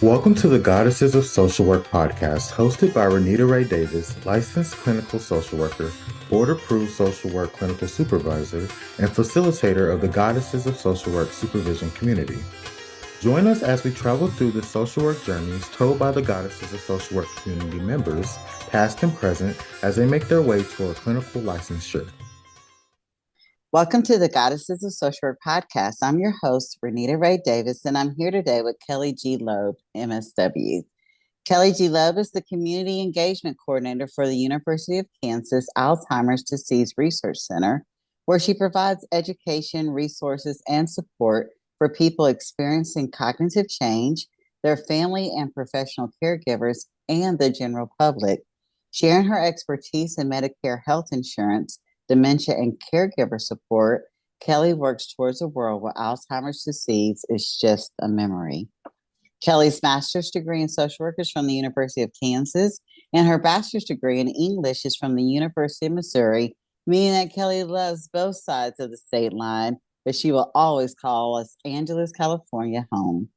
Welcome to the Goddesses of Social Work podcast, hosted by Renita Ray Davis, licensed clinical social worker, board-approved social work clinical supervisor, and facilitator of the Goddesses of Social Work supervision community. Join us as we travel through the social work journeys told by the Goddesses of Social Work community members, past and present, as they make their way toward clinical licensure. Welcome to the Goddesses of Social Work podcast. I'm your host, Renita Ray Davis, and I'm here today with Kelly G. Loeb, MSW. Kelly G. Loeb is the Community Engagement Coordinator for the University of Kansas Alzheimer's Disease Research Center, where she provides education, resources, and support for people experiencing cognitive change, their family and professional caregivers, and the general public. Sharing her expertise in Medicare health insurance, dementia, and caregiver support, Kelly works towards a world where Alzheimer's disease is just a memory. Kelly's master's degree in social work is from the University of Kansas, and her bachelor's degree in English is from the University of Missouri, meaning that Kelly loves both sides of the state line, but she will always call Los Angeles, California home.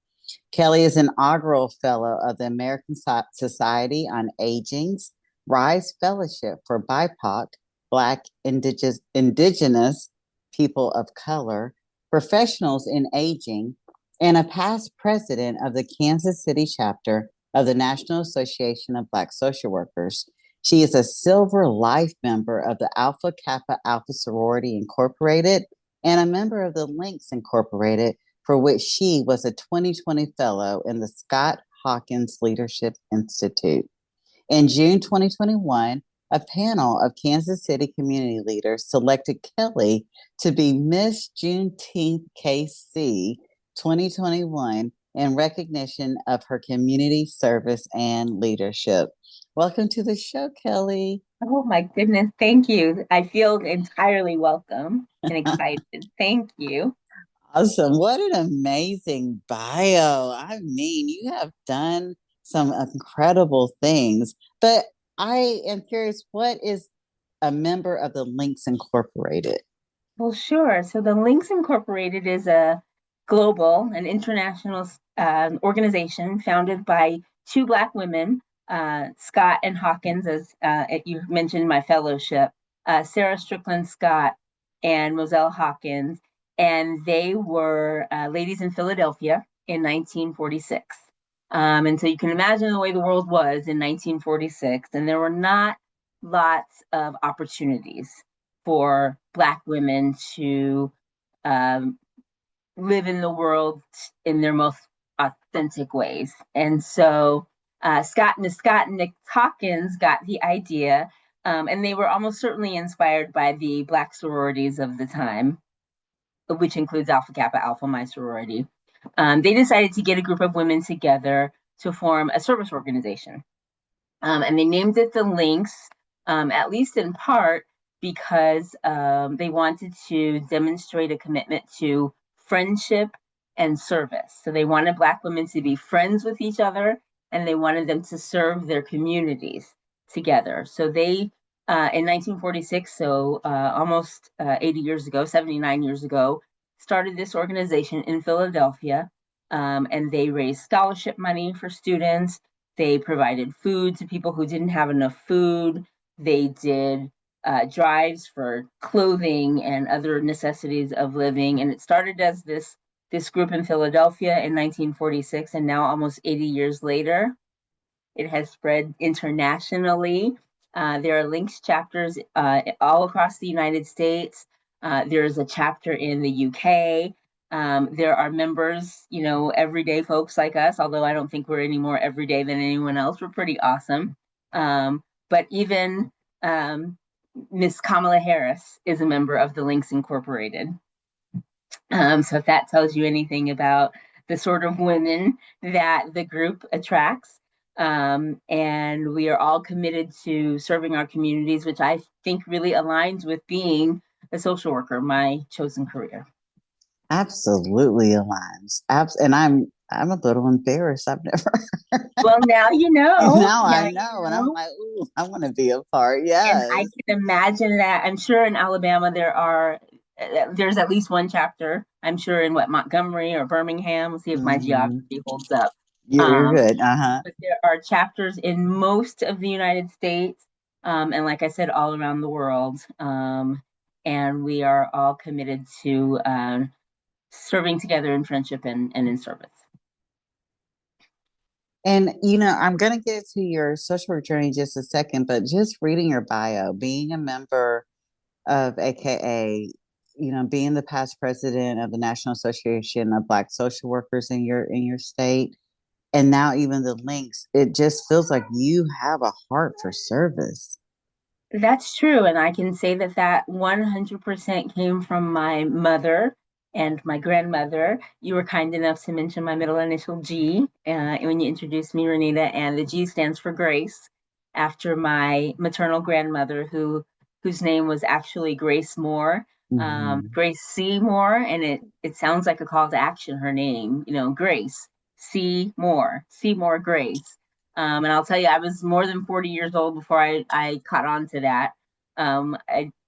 Kelly is an inaugural fellow of the American Society on Aging's Rise Fellowship for BIPOC, Black, Indigenous, people of color, professionals in aging, and a past president of the Kansas City chapter of the National Association of Black Social Workers. She is a Silver Life member of the Alpha Kappa Alpha Sorority Incorporated and a member of the Links Incorporated, for which she was a 2020 fellow in the Scott Hawkins Leadership Institute. In June 2021, a panel of Kansas City community leaders selected Kelly to be Miss Juneteenth KC 2021 in recognition of her community service and leadership. Welcome to the show, Kelly. Oh my goodness, thank you. I feel entirely welcome and excited. Thank you. Awesome. What an amazing bio. I mean, you have done some incredible things, but I am curious, what is a member of the Links Incorporated? Well, sure. So the Links Incorporated is a global and international organization founded by two Black women, Scott and Hawkins, as you mentioned my fellowship, Sarah Strickland Scott and Moselle Hawkins, and they were ladies in Philadelphia in 1946. And so you can imagine the way the world was in 1946, and there were not lots of opportunities for Black women to live in the world in their most authentic ways. And so Miss Scott and Nick Hawkins got the idea, and they were almost certainly inspired by the Black sororities of the time, which includes Alpha Kappa Alpha, my sorority. They decided to get a group of women together to form a service organization. And they named it the Links, at least in part because they wanted to demonstrate a commitment to friendship and service. So they wanted Black women to be friends with each other, and they wanted them to serve their communities together. So they, in 1946, so almost 80 years ago, 79 years ago, started this organization in Philadelphia, and they raised scholarship money for students. They provided food to people who didn't have enough food. They did drives for clothing and other necessities of living. And it started as this group in Philadelphia in 1946, and now almost 80 years later, it has spread internationally. There are Links chapters all across the United States. There's a chapter in the UK. There are members, everyday folks like us, although I don't think we're any more everyday than anyone else. We're pretty awesome. But even Miss Kamala Harris is a member of the Links Incorporated. So if that tells you anything about the sort of women that the group attracts. And we are all committed to serving our communities, which I think really aligns with being a social worker, my chosen career. Absolutely aligns. And I'm a little embarrassed. I've never. Well, now you know. Now I know. And I'm like, ooh, I want to be a part. Yes. And I can imagine that. I'm sure in Alabama there's at least one chapter. I'm sure in Montgomery or Birmingham. Let's see if my geography holds up. You're good. But there are chapters in most of the United States, and like I said, all around the world. And we are all committed to serving together in friendship and in service. And I'm going to get to your social work journey in just a second, but just reading your bio, being a member of AKA, being the past president of the National Association of Black Social Workers in your state, and now even the links, it just feels like you have a heart for service. That's true. And I can say that that 100% came from my mother and my grandmother. You were kind enough to mention my middle initial G when you introduced me, Renita, and the G stands for Grace, after my maternal grandmother, whose name was actually Grace Moore, Grace C. Moore, and it sounds like a call to action, her name, Grace C. Moore, C. Moore Grace. And I'll tell you, I was more than 40 years old before I caught on to that.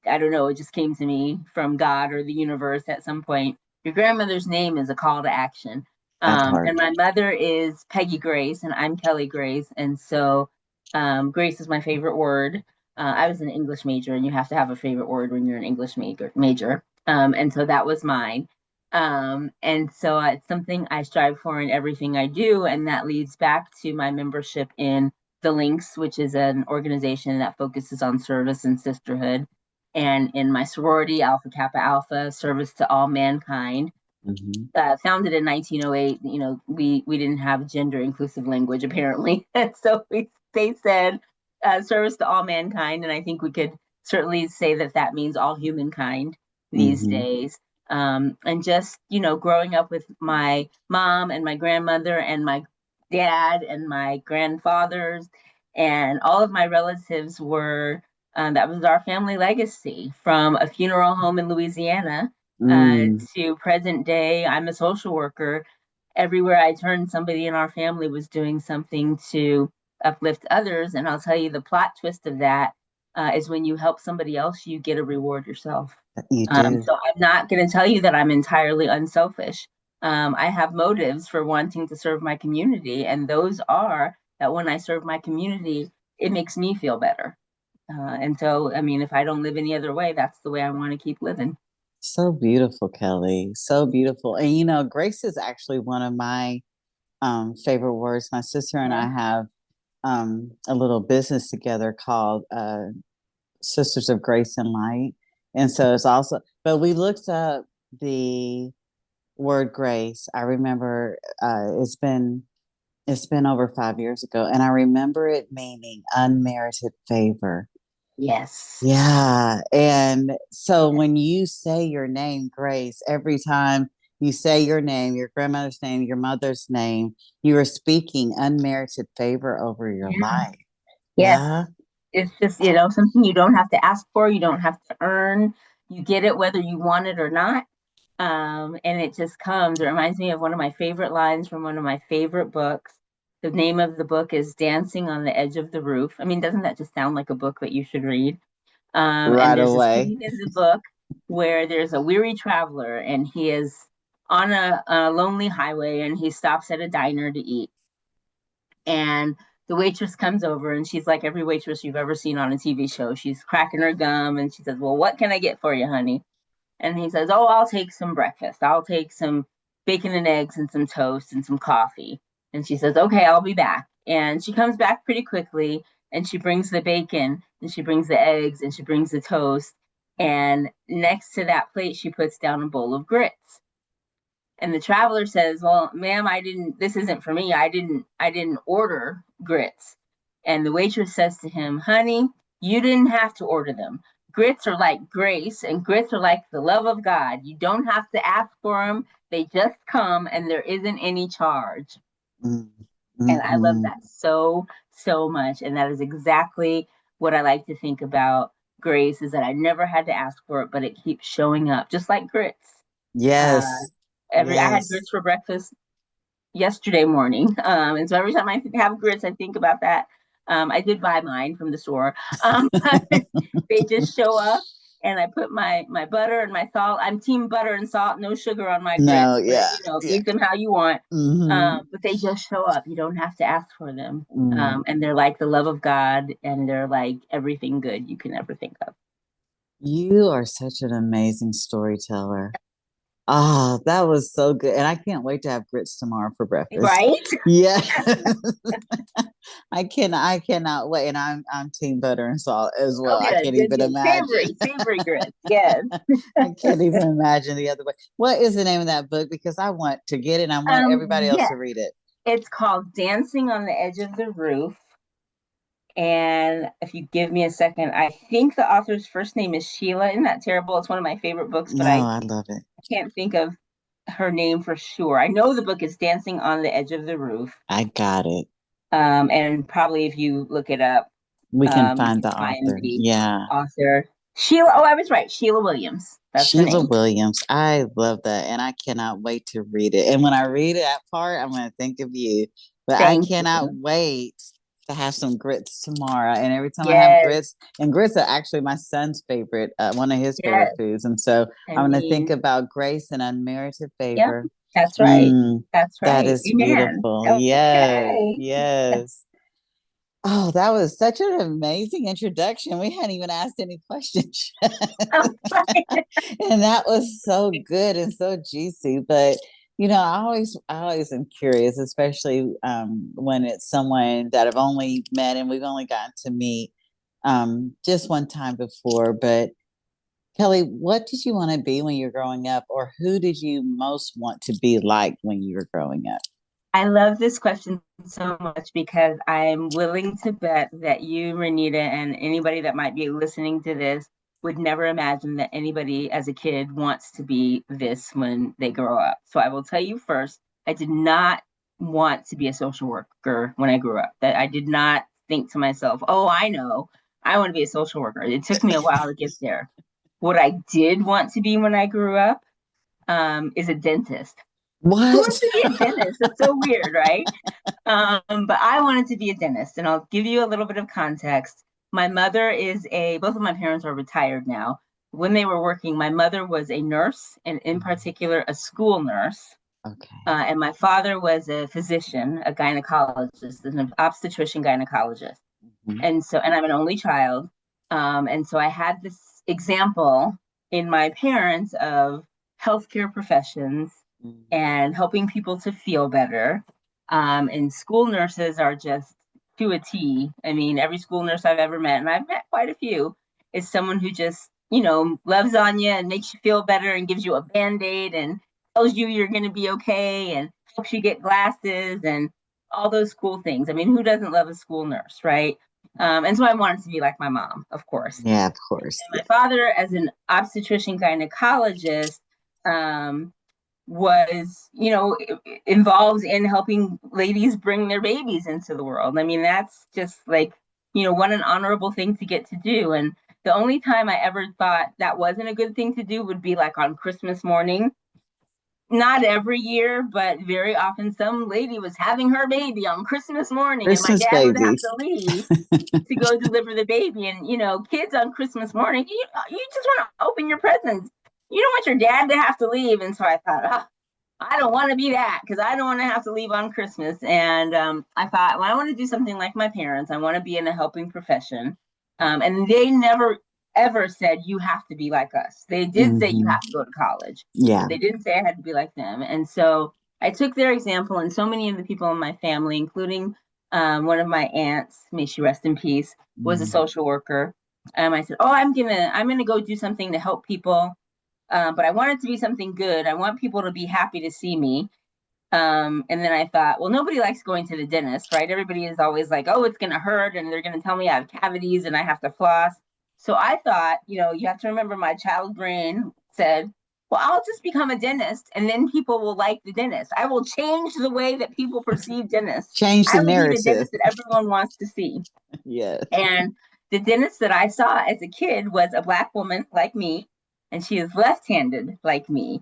I don't know, it just came to me from God or the universe at some point. Your grandmother's name is a call to action. And my mother is Peggy Grace, and I'm Kelly Grace. And so Grace is my favorite word. I was an English major, and you have to have a favorite word when you're an English major. And so that was mine. And so it's something I strive for in everything I do. And that leads back to my membership in the Links, which is an organization that focuses on service and sisterhood. And in my sorority, Alpha Kappa Alpha, service to all mankind. Founded in 1908, we didn't have gender inclusive language apparently. And so they said service to all mankind. And I think we could certainly say that means all humankind these days. And just, growing up with my mom and my grandmother and my dad and my grandfathers and all of my relatives were, that was our family legacy, from a funeral home in Louisiana to present day. I'm a social worker. Everywhere I turned, somebody in our family was doing something to uplift others. And I'll tell you, the plot twist of that is when you help somebody else, you get a reward yourself. You do. So I'm not going to tell you that I'm entirely unselfish. I have motives for wanting to serve my community, and those are that when I serve my community, it makes me feel better. And so, I mean, if I don't live any other way, that's the way I want to keep living. So beautiful, Kelly. So beautiful. And grace is actually one of my favorite words. My sister and I have a little business together called Sisters of Grace and Light. And so it's also, but we looked up the word grace. I remember it's been over 5 years ago, and I remember it meaning unmerited favor. Yes. Yeah. And so when you say your name, Grace, every time you say your name, your grandmother's name, your mother's name, you are speaking unmerited favor over your life. Yes. Yeah. It's just, something you don't have to ask for, you don't have to earn. You get it whether you want it or not. And it just comes. It reminds me of one of my favorite lines from one of my favorite books. The name of the book is Dancing on the Edge of the Roof. I mean, doesn't that just sound like a book that you should read? And there's a scene in the book where there's a weary traveler, and he is on a lonely highway, and he stops at a diner to eat. And the waitress comes over, and she's like every waitress you've ever seen on a TV show. She's cracking her gum, and she says, "Well, what can I get for you, honey?" And he says, "Oh, I'll take some breakfast. I'll take some bacon and eggs and some toast and some coffee." And she says, "Okay, I'll be back." And she comes back pretty quickly, and she brings the bacon, and she brings the eggs, and she brings the toast. And next to that plate, she puts down a bowl of grits. And the traveler says, "Well, ma'am, this isn't for me. I didn't order grits." And the waitress says to him, "Honey, you didn't have to order them. Grits are like grace, and grits are like the love of God. You don't have to ask for them. They just come, and there isn't any charge." And I love that so, so much. And that is exactly what I like to think about grace, is that I never had to ask for it, but it keeps showing up, just like grits. Yes. I had grits for breakfast yesterday morning. And so every time I have grits, I think about that. I did buy mine from the store. They just show up, and I put my butter and my salt. I'm team butter and salt, no sugar on my No, grits. yeah, But yeah. make them how you want. Mm-hmm. But they just show up. You don't have to ask for them. Mm. And they're like the love of God, and they're like everything good you can ever think of. You are such an amazing storyteller. Ah, that was so good. And I can't wait to have grits tomorrow for breakfast. Right? Yeah. I cannot wait. And I'm team butter and salt as well. Oh, I good, can't good, even good. imagine. Savory grits. Yes. I can't even imagine the other way. What is the name of that book? Because I want to get it. I want everybody else Yes, to read it. it's called Dancing on the Edge of the Roof. And if you give me a second, I think the author's first name is Sheila. Isn't that terrible? It's one of my favorite books, but No, I I love it. can't think of her name for sure. I know the book is Dancing on the Edge of the Roof. I got it. And probably if you look it up, We can you find can the find author. the Yeah. author. Sheila, oh, I was right. Sheila Williams. That's the Sheila name. Williams. I love that. And I cannot wait to read it. And when I read that part, I'm going to think of you. But I Thank cannot you. wait to have some grits tomorrow. And every time I have Yes, grits, and grits are actually my son's favorite, one of his favorite yes. foods. And so I I'm going to think mean, about grace and unmerited yep, favor. that's right. Mm, That's that right. is Amen. beautiful. Yes, Okay. yes. Oh, that was such an amazing introduction. We hadn't even asked any questions. And that was so good and so juicy. But I always am curious, especially when it's someone that I've only met and we've only gotten to meet just one time before. But Kelly, what did you want to be when you're growing up, or who did you most want to be like when you were growing up? I love this question so much because I'm willing to bet that you, Renita, and anybody that might be listening to this would never imagine that anybody as a kid wants to be this when they grow up. So I will tell you first, I did not want to be a social worker when I grew up. That I did not think to myself, oh, I know, I want to be a social worker. It took me a while to get there. What I did want to be when I grew up is a dentist. Who What? wants to be a dentist? That's so weird, right? But I wanted to be a dentist, and I'll give you a little bit of context. My mother both of my parents are retired now. When they were working, my mother was a nurse, and in particular, a school nurse. Okay. And my father was a physician, a gynecologist, an obstetrician gynecologist. Mhm. And I'm an only child. And so I had this example in my parents of healthcare professions and helping people to feel better. And school nurses are just to a T. I mean, every school nurse I've ever met, and I've met quite a few, is someone who just, loves on you and makes you feel better and gives you a Band-Aid and tells you you're going to be okay and helps you get glasses and all those cool things. I mean, who doesn't love a school nurse, right? And so I wanted to be like my mom, of course. Yeah, of course. And my father, as an obstetrician gynecologist, was, involved in helping ladies bring their babies into the world. I mean, that's just like, what an honorable thing to get to do. And the only time I ever thought that wasn't a good thing to do would be like on Christmas morning. Not every year, but very often some lady was having her baby on Christmas morning, and my Christmas dad would have babies. to leave to go deliver the baby. And, kids on Christmas morning, you just want to open your presents. You don't want your dad to have to leave. And so I thought, I don't want to be that because I don't want to have to leave on Christmas. And I thought, well, I want to do something like my parents. I want to be in a helping profession. And they never, ever said, you have to be like us. They did say you have to go to college. Yeah. But they didn't say I had to be like them. And so I took their example, and so many of the people in my family, including one of my aunts, may she rest in peace, was a social worker. I said, oh, I'm gonna go do something to help people. But I want it to be something good. I want people to be happy to see me. And then I thought, well, nobody likes going to the dentist, right? Everybody is always like, oh, it's going to hurt. And they're going to tell me I have cavities and I have to floss. So I thought, you have to remember my child brain said, well, I'll just become a dentist and then people will like the dentist. I will change the way that people perceive dentists. Change the I will be the narrative. dentist that everyone wants to see. Yes. And the dentist that I saw as a kid was a Black woman like me, and she is left-handed like me.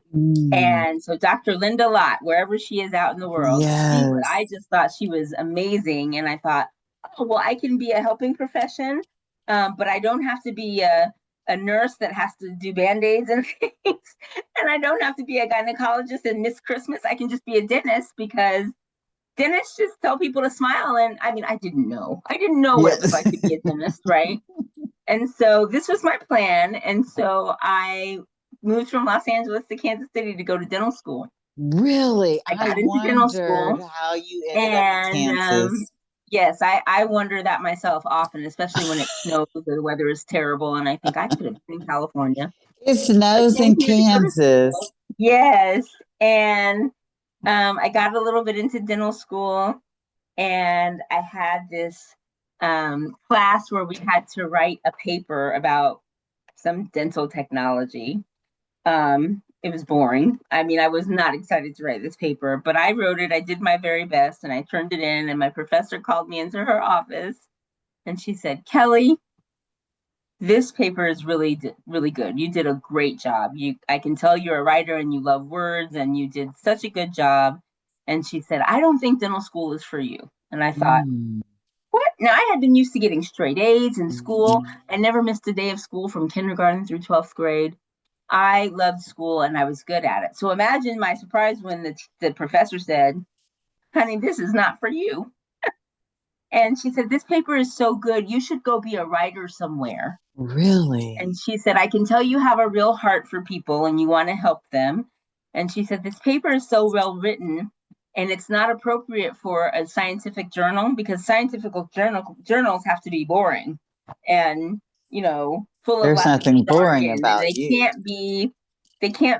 And so Dr. Linda Lott, wherever she is out in the world, I just thought she was amazing. And I thought, oh, well, I can be a helping profession, but I don't have to be a a nurse that has to do band-aids and things. And I don't have to be a gynecologist and miss Christmas. I can just be a dentist because dentists just tell people to smile. And I mean, I didn't know what it was like to be a dentist, right? And so this was my plan. And so I moved from Los Angeles to Kansas City to go to dental school. Really? I got into dental school. How you ended up in Kansas. Yes, I wonder that myself often, especially when it snows or the weather is terrible. And I think I could have been in California. It snows in Kansas. Yes. And I got a little bit into dental school, and I had this class where we had to write a paper about some dental technology. It was boring. I mean, I was not excited to write this paper, but I wrote it. I did my very best, and I turned it in, and my professor called me into her office, and she said, Kelly, this paper is really, really good. You did a great job. I can tell you're a writer and you love words, and you did such a good job. And she said, I don't think dental school is for you. And I thought, what? Now, I had been used to getting straight A's in school. I never missed a day of school from kindergarten through 12th grade. I loved school and I was good at it. So imagine my surprise when the professor said, honey, this is not for you. And she said, this paper is so good. You should go be a writer somewhere. Really? And she said, I can tell you have a real heart for people and you want to help them. And she said, this paper is so well written and it's not appropriate for a scientific journal because scientific journals have to be boring and, full of there's nothing boring about they can't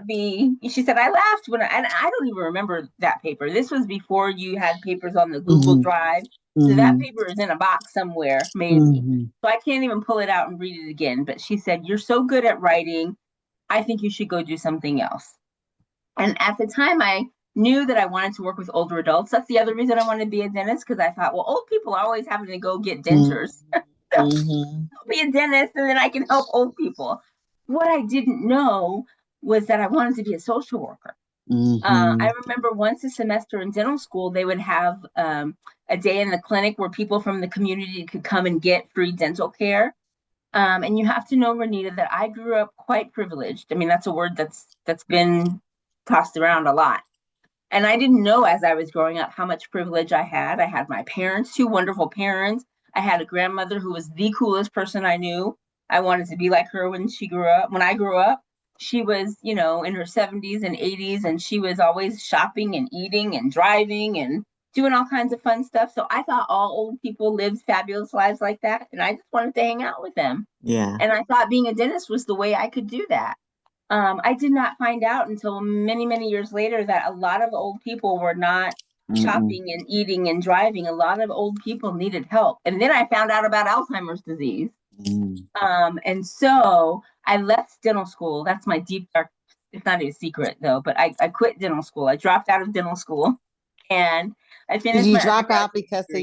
be. She said, I laughed and I don't even remember that paper. This was before you had papers on the Google Drive. So that paper is in a box somewhere, maybe. So I can't even pull it out and read it again. But she said, you're so good at writing. I think you should go do something else. And at the time, I knew that I wanted to work with older adults. That's the other reason I wanted to be a dentist, because I thought, well, old people are always having to go get dentures. I'll be a dentist and then I can help old people. What I didn't know was that I wanted to be a social worker. I remember once a semester in dental school, they would have a day in the clinic where people from the community could come and get free dental care. And you have to know, Renita, that I grew up quite privileged. I mean, that's a word that's been tossed around a lot. And I didn't know as I was growing up how much privilege I had. I had my parents, 2 wonderful parents. I had a grandmother who was the coolest person I knew. I wanted to be like her when I grew up. She was, in her 70s and 80s, and she was always shopping and eating and driving and doing all kinds of fun stuff. So I thought all old people lived fabulous lives like that. And I just wanted to hang out with them. Yeah. And I thought being a dentist was the way I could do that. I did not find out until many, many years later that a lot of old people were not shopping and eating and driving. A lot of old people needed help. And then I found out about Alzheimer's disease. And so I left dental school. That's my deep dark, it's not a secret though, but I quit dental school. I dropped out of dental school and I finished. Did you drop out because of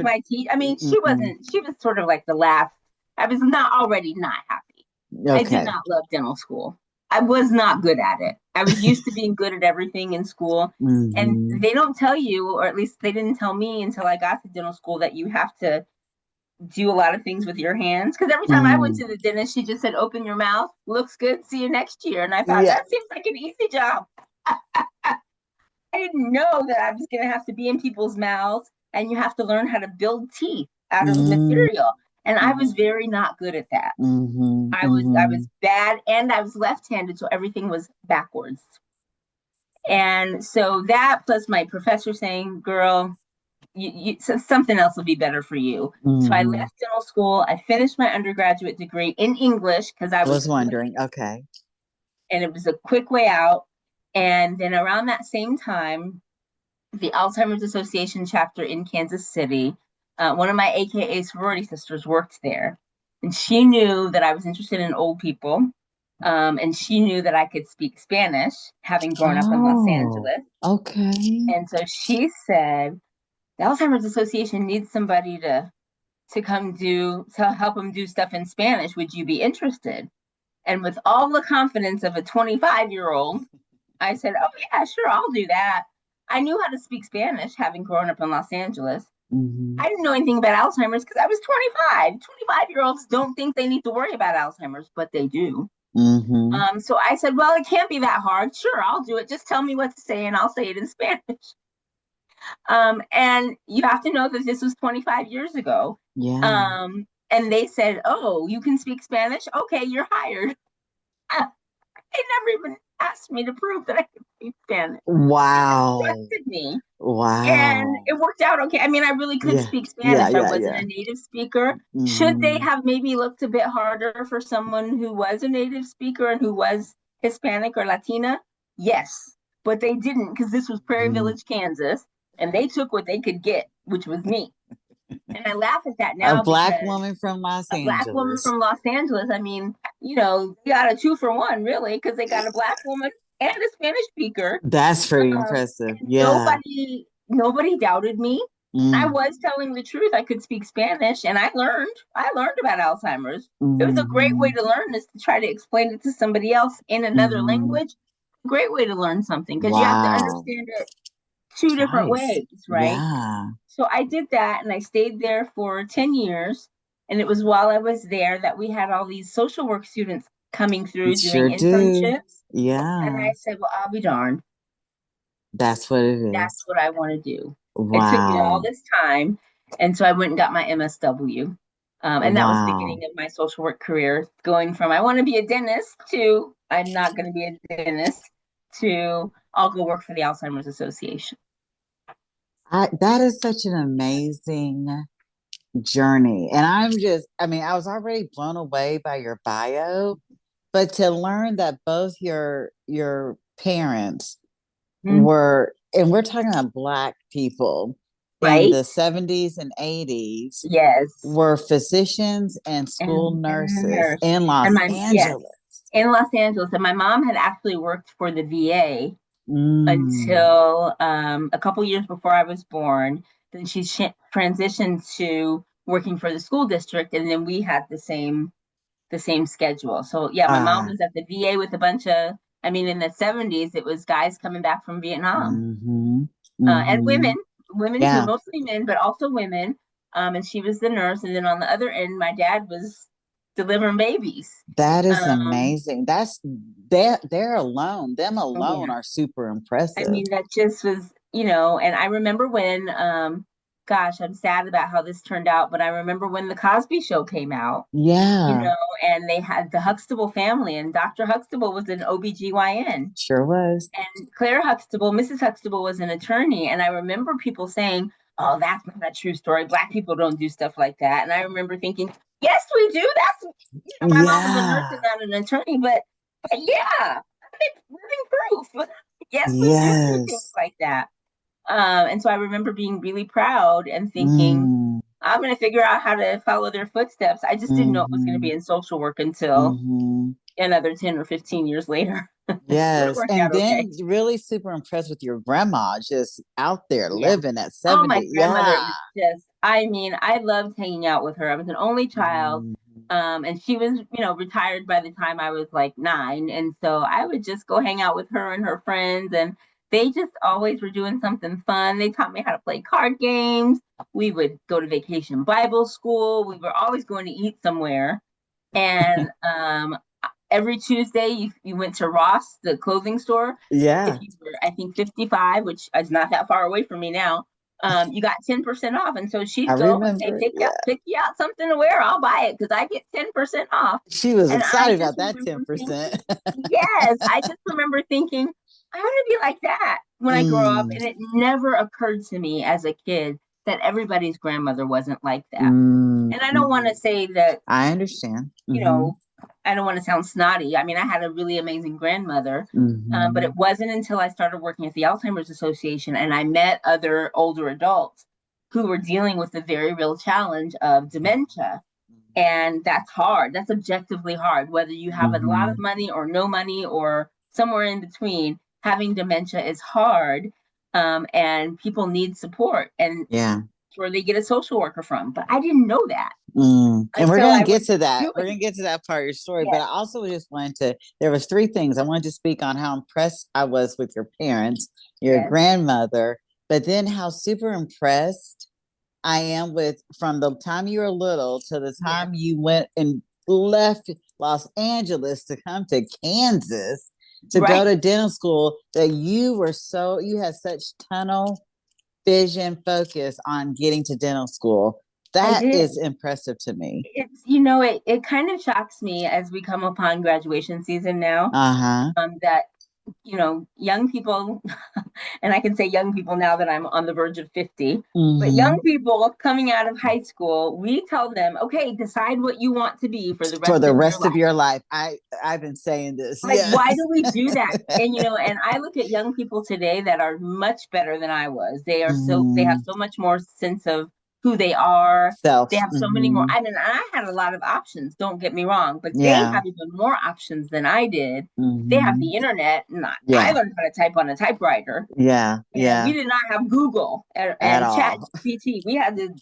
my teeth? I mean, she was sort of like the last. I was already not happy. Okay. I did not love dental school. I was not good at it. I was used to being good at everything in school. And they don't tell you, or at least they didn't tell me until I got to dental school, that you have to do a lot of things with your hands. Because every time I went to the dentist, she just said, open your mouth. Looks good. See you next year. And I thought, that seems like an easy job. I didn't know that I was going to have to be in people's mouths and you have to learn how to build teeth out of material. And I was very not good at that. I was bad, and I was left-handed, so everything was backwards. And so that, plus my professor saying, girl, so something else will be better for you. So I left dental school. I finished my undergraduate degree in English because I was wondering. Okay. And it was a quick way out. And then around that same time, the Alzheimer's Association chapter in Kansas City, one of my AKA sorority sisters worked there, and she knew that I was interested in old people, and she knew that I could speak Spanish, having grown up in Los Angeles. Okay. And so she said, the Alzheimer's Association needs somebody to help them do stuff in Spanish. Would you be interested? And with all the confidence of a 25-year-old, I said, oh yeah, sure, I'll do that. I knew how to speak Spanish, having grown up in Los Angeles. Mm-hmm. I didn't know anything about Alzheimer's because I was 25. 25-year-olds don't think they need to worry about Alzheimer's, but they do. Mm-hmm. So I said, well, it can't be that hard. Sure, I'll do it. Just tell me what to say and I'll say it in Spanish. And you have to know that this was 25 years ago. Yeah. And they said, oh, you can speak Spanish? Okay, you're hired. They never even asked me to prove that I could speak Spanish. Wow. They trusted me. And Wow. it worked out okay. I mean, I really could Yeah. speak Yeah. Spanish. I Yeah. wasn't Yeah. a native speaker. Should they Mm-hmm. have maybe looked a bit harder for someone who was a native speaker and who was Hispanic or Latina? Yes, but they didn't because this was Prairie Village, Kansas, and they took what they could get, which was me. And I laugh at that A now Black because woman from Los a Black woman Angeles. from Los Angeles, I mean, they got a 2-for-1, really, because they got a Black woman and a Spanish speaker. That's pretty impressive. And Yeah. nobody doubted me. I Mm. was telling the truth. I could speak Spanish and I learned about Alzheimer's. It was a great way Mm-hmm. to learn is to try to explain it to somebody else in another Mm-hmm. language. Great way to learn something because you have to Wow. understand it two different Twice. ways, right? Yeah. So I did that and I stayed there for 10 years. And it was while I was there that we had all these social work students coming through doing Sure do. internships. And Yeah. I said, well, I'll be darned. That's what it That's is. what I want to do. It took me all Wow. this time. And so I went and got my MSW. And that was the Wow. beginning of my social work career, going from I want to be a dentist to I'm not going to be a dentist to I'll go work for the Alzheimer's Association. That is such an amazing journey. And I was already blown away by your bio, but to learn that both your parents Mm-hmm. were, and we're talking about Black people in Right? the 70s and 80s, Yes. were physicians and school And nurses nurse. in And Los yes, Angeles. in Los Angeles. And my mom had actually worked for the VA Mm. until a couple years before I was born. Then she transitioned to working for the school district, and then we had the same schedule. So yeah, my mom Ah. was at the VA with a bunch of. I mean, in the 70s, it was guys coming back from Vietnam Mm-hmm. and Mm-hmm. women too, Yeah. mostly men, but also women. And she was the nurse, and then on the other end, my dad was delivering babies. That is Um, amazing. They're alone. Them alone yeah. are super I impressive. mean, that just was, and I remember when, gosh, I'm sad about how this turned out, but I remember when The Cosby Show came out, you Yeah, know, and they had the Huxtable family, and Dr. Huxtable was an OBGYN, sure was. and Claire Huxtable, Mrs. Huxtable was an attorney. And I remember people saying, oh, that's not a true story. Black people don't do stuff like that. And I remember thinking, yes, we do. My mom was a nurse and Yeah. not an attorney, but yeah, it's living proof. Yes, we do things Yes. like that. And so I remember being really proud and thinking, Mm, I'm going to figure out how to follow their footsteps. I just didn't know it was going to mm-hmm, be in social work until mm-hmm. another 10 or 15 years later. But it Yes. worked And out okay. then really super impressed with your grandma just out there Yeah. living at Oh, my 70. grandmother Yeah. is just, I mean, I loved hanging out with her. I was an only child. Mhm. And she was, retired by the time I was like 9. And so I would just go hang out with her and her friends. And they just always were doing something fun. They taught me how to play card games. We would go to vacation Bible school. We were always going to eat somewhere. And every Tuesday, you went to Ross, the clothing store. If Yeah, you were, I think, 55, which is not that far away from me now, you got 10% off. And so I she'd go and say, remember. Yeah. pick you out something to wear. I'll buy it because I get 10% off. She was And I excited just about that remember 10%. thinking, yes, I just remember thinking, I want to be like that when I grow up. Mm, And it never occurred to me as a kid that everybody's grandmother wasn't like that. mm, And I don't want mm. to say that, I understand. you know, I don't want to sound snotty. I mean, I had a really amazing grandmother, but Mm-hmm. it wasn't until I started working at the Alzheimer's Association and I met other older adults who were dealing with the very real challenge of dementia. And that's hard. That's objectively hard. Whether you have a lot Mm-hmm. of money or no money or somewhere in between, having dementia is hard. And people need support. And Yeah. where they get a social worker from. But I didn't know that And we're until gonna I get was to that. We're doing gonna get to that part of your story. But it. I also just wanted to. There was three things I wanted to speak on: how impressed I was with your parents, your Yes. grandmother, but then how super impressed I am with from the time you were little to the Yeah. time you went and left Los Angeles to come to Kansas to go Right. to dental school, that you had such tunnel vision focus on getting to dental school. I That did. is impressive to me. It's, it kind of shocks me as we come upon graduation season now, that, young people, and I can say young people now that I'm on the verge of 50, but young people coming out of high school, we tell them, okay, decide what you want to be for the rest of your life. I've been saying this. Like, Yes. why do we do that? And, and I look at young people today that are much better than I was. They are they have so much more sense of who they are. Self. They have so many more. I mean, I had a lot of options, don't get me wrong, but they have even more options than I did. They have the internet. I learned how to type on a typewriter. Yeah. And we did not have Google and Chat GPT. We had to,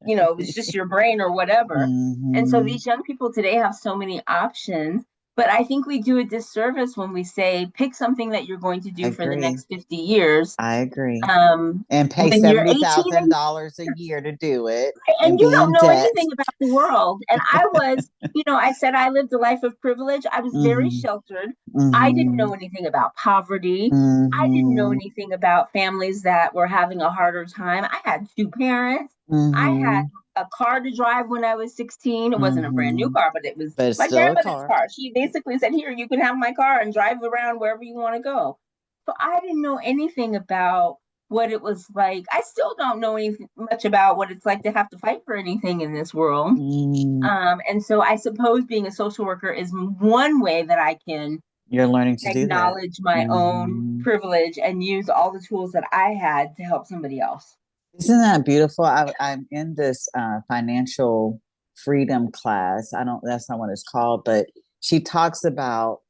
it was just your brain or whatever. And so these young people today have so many options. But I think we do a disservice when we say, pick something that you're going to do for the next 50 years. I agree. And pay $70,000 a year to do it. And you don't know anything about the world. And I was, I said I lived a life of privilege. I was very sheltered. I didn't know anything about poverty. I didn't know anything about families that were having a harder time. I had 2 parents. I had a car to drive when I was 16. It wasn't a brand new car, but it was my grandmother's car. She basically said, here, you can have my car and drive around wherever you want to go. So I didn't know anything about what it was like. I still don't know much about what it's like to have to fight for anything in this world. And so I suppose being a social worker is one way that I can You're learning to acknowledge my own privilege and use all the tools that I had to help somebody else. Isn't that beautiful? I'm in this financial freedom class. That's not what it's called, but she talks about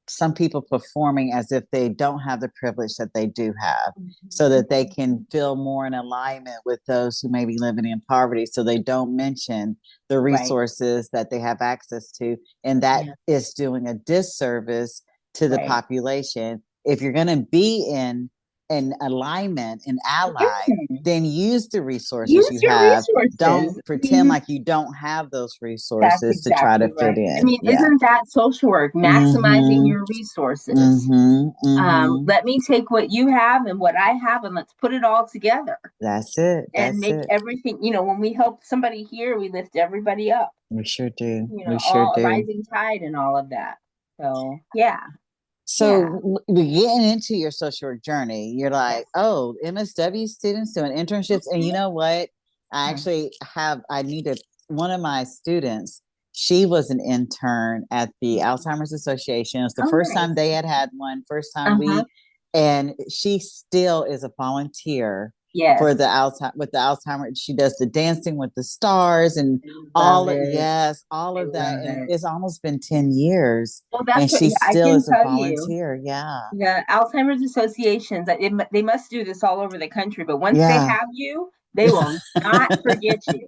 some people performing as if they don't have the privilege that they do have, so that they can feel more in alignment with those who may be living in poverty. So they don't mention the resources that they have access to. And that is doing a disservice to the population. If you're going to be in alignment and allied, then use the resources you have. Don't pretend like you don't have those resources to try to fit in. I mean, isn't that social work? Maximizing your resources. Let me take what you have and what I have, and let's put it all together. That's it. And make everything, when we help somebody here, we lift everybody up. We sure do. A rising tide and all of that. So, yeah. So we're getting into your social work journey. You're like, oh, MSW students doing internships. And you know what? I actually one of my students, she was an intern at the Alzheimer's Association. It was the first time they had one, first time and she still is a volunteer for the Alzheimer. She does the Dancing with the Stars and all of that. And it's almost been 10 years. Well, that's and she still is a volunteer. Yeah. Alzheimer's associations, they must do this all over the country, but once they have you, they will not forget you.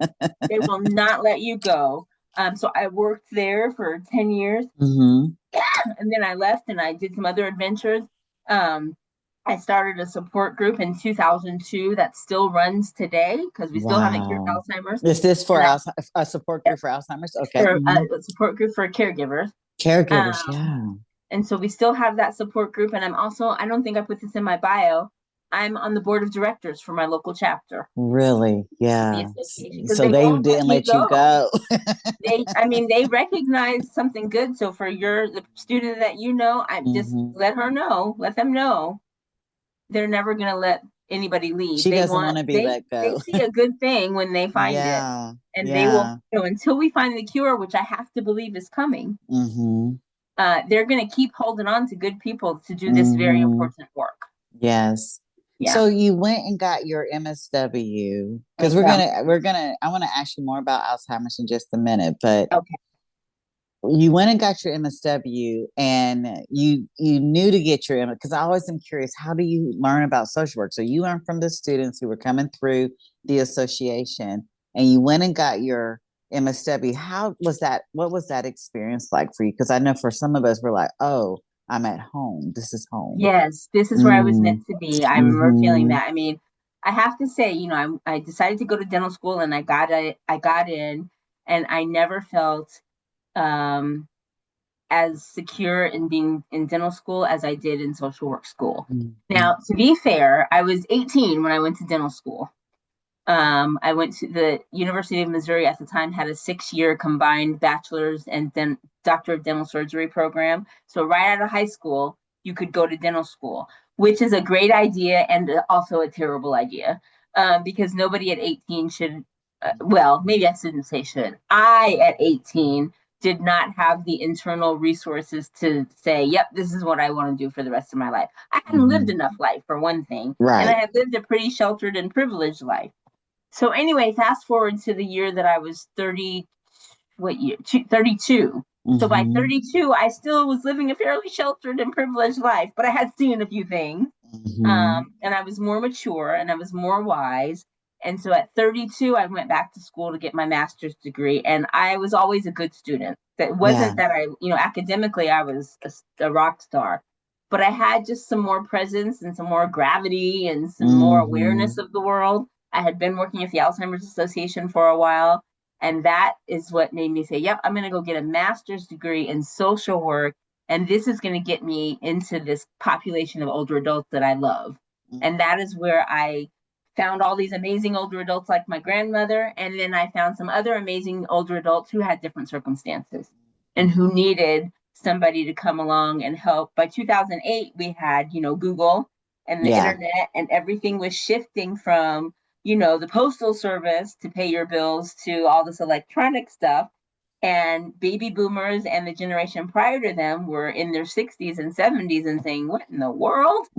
They will not let you go. So I worked there for 10 years and then I left and I did some other adventures. I started a support group in 2002 that still runs today because we still haven't cured Alzheimer's. Is this for a support group for Alzheimer's? Okay. A support group for caregivers. And so we still have that support group. And I'm also, I don't think I put this in my bio, I'm on the board of directors for my local chapter. Really? Yeah. So they didn't let you go. They recognize something good. So for the student that I just let them know. They're never going to let anybody leave. She doesn't want to be let go. They see a good thing when they find it. And they will, until we find the cure, which I have to believe is coming, they're going to keep holding on to good people to do this very important work. Yes. Yeah. So you went and got your MSW, because I want to ask you more about Alzheimer's in just a minute, but you went and got your MSW and you knew to get your because I always am curious, how do you learn about social work? So you learned from the students who were coming through the association and you went and got your MSW. How was that? What was that experience like for you? Because I know for some of us, we're like, oh, I'm at home. This is home. Yes, this is where I was meant to be. I remember feeling that. I mean, I have to say, I decided to go to dental school, and I got in, and I never felt as secure in being in dental school as I did in social work school. Mhm. Now, to be fair, I was 18 when I went to dental school. I went to the University of Missouri at the time, had a 6-year combined bachelor's and then doctor of dental surgery program. So right out of high school, you could go to dental school, which is a great idea and also a terrible idea, because nobody at 18 should, well, maybe I shouldn't say should. I, at 18, did not have the internal resources to say, yep, this is what I want to do for the rest of my life. I hadn't lived enough life, for one thing. And I Right. had lived a pretty sheltered and privileged life. So anyway, fast forward to the year that I was 30, what year? 32. So by Mhm. 32, I still was living a fairly sheltered and privileged life, but I had seen a few things. Mhm. And I was more mature and I was more wise. And so at 32, I went back to school to get my master's degree. And I was always a good student. That Yeah. wasn't that academically, I was a rock star. But I had just some more presence and some more gravity and some more awareness Mhm. of the world. I had been working at the Alzheimer's Association for a while. And that is what made me say, yep, I'm going to go get a master's degree in social work. And this is going to get me into this population of older adults that I love. And that is where I found all these amazing older adults like my grandmother. And then I found some other amazing older adults who had different circumstances and who needed somebody to come along and help. By 2008, we had, Google and the Yeah. internet, and everything was shifting from, the postal service to pay your bills to all this electronic stuff. And baby boomers and the generation prior to them were in their 60s and 70s and saying, what in the world?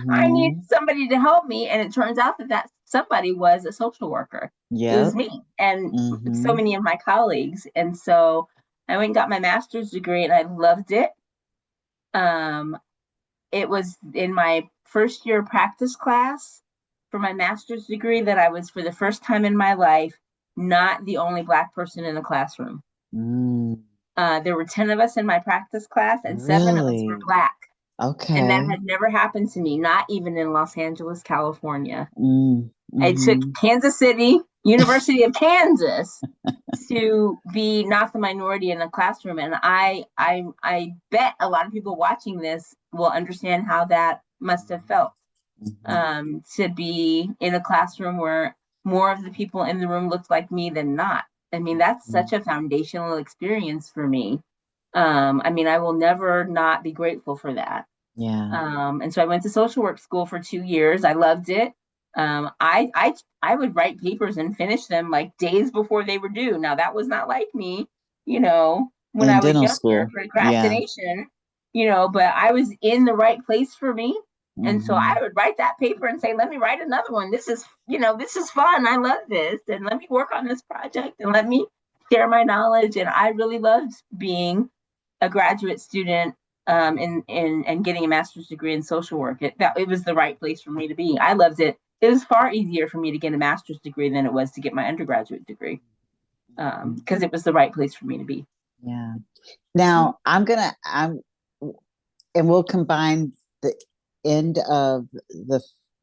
I need Mhm. somebody to help me. And it turns out that somebody was a social worker. It was Yep. me and so Mhm. many of my colleagues. And so I went and got my master's degree, and I loved it. It was in my first year practice class for my master's degree that I was, for the first time in my life, not the only Black person in the classroom. Mm. There were 10 of us in my practice class, and 7 of us were Really? Black. And that Okay. had never happened to me, not even in Los Angeles, California. Mm. It took Mhm. Kansas City, University of Kansas, to be not the minority in the classroom. And I bet a lot of people watching this will understand how that must have felt, Mhm. to be in a classroom where more of the people in the room looked like me than not. I mean, that's such a foundational experience for me. I will never not be grateful for that. Yeah. And so I went to social work school for 2 years. I loved it. I would write papers and finish them like days before they were due. Now that was not like me, when In I was dental younger, school. Yeah. procrastination, but I was in the right place for me. And so I Mhm. would write that paper and say, let me write another one. This is fun. I love this. And let me work on this project and let me share my knowledge. And I really loved being a graduate student, and getting a master's degree in social work. It was the right place for me to be. I loved it. It was far easier for me to get a master's degree than it was to get my undergraduate degree, because it was the right place for me to be. Yeah. Now and we'll combine the end of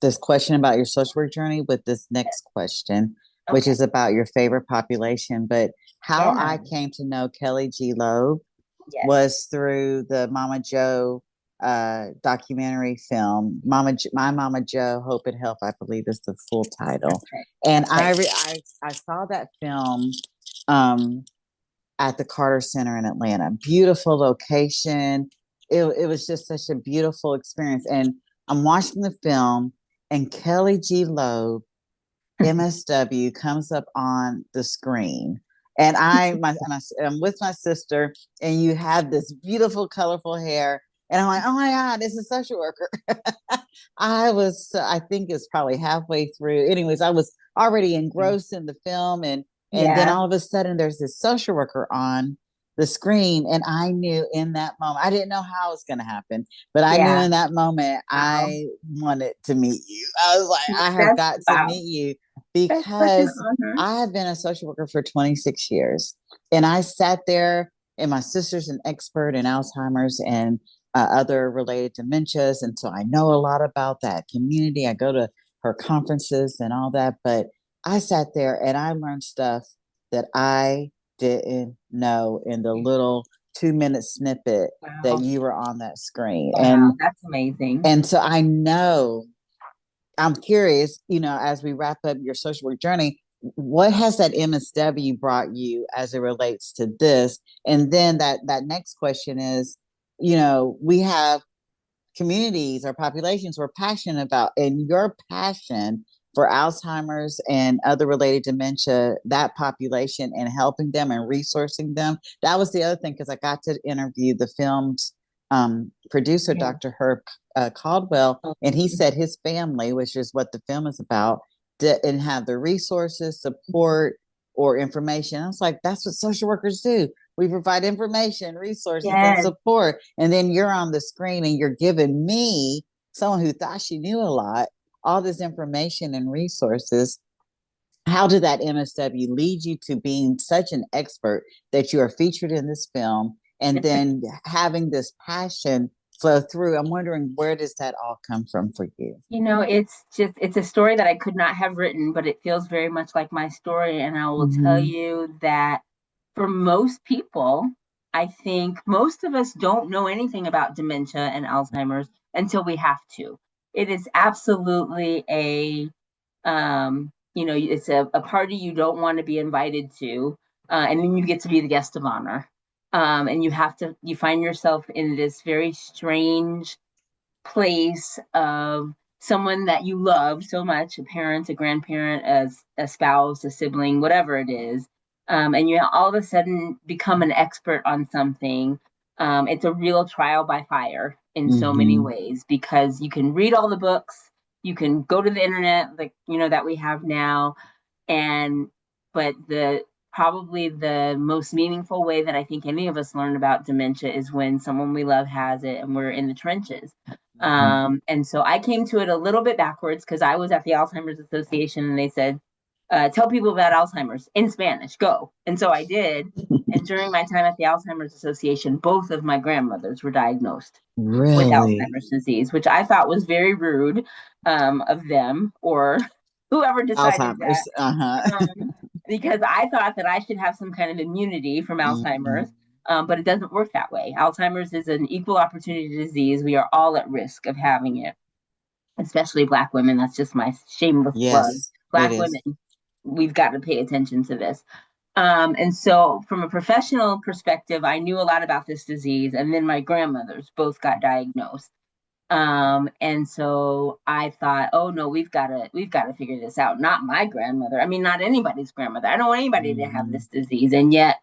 this question about your social work journey with this next question, which Okay. is about your favorite population. But how Yeah. I came to know Kelly G. Loeb Yes. was through the Mama Joe documentary film. My Mama Joe, Hope and Help, I believe is the full title. That's right. And That's right. I saw that film um, at the Carter Center in Atlanta. Beautiful location. It was just such a beautiful experience. And I'm watching the film, and Kelly G. Loeb, MSW, comes up on the screen. And I'm with my sister, and you have this beautiful, colorful hair. And I'm like, oh my God, this is a social worker. I think it's probably halfway through. Anyways, I was already engrossed in the film, and then Yeah. all of a sudden there's this social worker on the screen, and I knew in that moment, I didn't know how it was going to happen, but I knew Yeah. in that moment Wow. I wanted to meet you. I was like, I have That's got to wow. meet you That's such an because honor. I have been a social worker for 26 years, and I sat there, and my sister's an expert in Alzheimer's and other related dementias. And so I know a lot about that community. I go to her conferences and all that, but I sat there and I learned stuff that I didn't know in the little 2-minute snippet that Wow. you were on that screen. Wow, that's amazing. And so I know, I'm curious, as we wrap up your social work journey, what has that MSW brought you as it relates to this? And then that next question is, we have communities or populations we're passionate about, and your passion for Alzheimer's and other related dementia, that population, and helping them and resourcing them. That was the other thing, because I got to interview the film's producer, Yeah. Dr. Herb Caldwell, and he said his family, which is what the film is about, didn't have the resources, support, or information. I was like, that's what social workers do. We provide information, resources, and Yes. support. And then you're on the screen and you're giving me, someone who thought she knew a lot, all this information and resources. How did that MSW lead you to being such an expert that you are featured in this film, and then having this passion flow through? I'm wondering, where does that all come from for you? It's a story that I could not have written, but it feels very much like my story. And I will tell you that for most people, I think most of us don't know anything about dementia and Alzheimer's until we have to. It is absolutely it's a party you don't want to be invited to, and then you get to be the guest of honor. And you find yourself in this very strange place of someone that you love so much, a parent, a grandparent, as a spouse, a sibling, whatever it is, and you all of a sudden become an expert on something. It's a real trial by fire in so many ways, because you can read all the books, you can go to the internet, like that we have now, but probably the most meaningful way that I think any of us learn about dementia is when someone we love has it and we're in the trenches. And so I came to it a little bit backwards, because I was at the Alzheimer's Association and they said, tell people about Alzheimer's in Spanish, go. And so I did. And during my time at the Alzheimer's Association, both of my grandmothers were diagnosed with Alzheimer's disease, which I thought was very rude of them, or whoever decided that. Because I thought that I should have some kind of immunity from Alzheimer's, but it doesn't work that way. Alzheimer's is an equal opportunity disease. We are all at risk of having it, especially Black women. That's just my shameless plug. Black women, we've got to pay attention to this. And so from a professional perspective, I knew a lot about this disease, and then my grandmothers both got diagnosed. And so I thought, oh no, we've got to figure this out. Not my grandmother. I mean, not anybody's grandmother. I don't want anybody to have this disease. And yet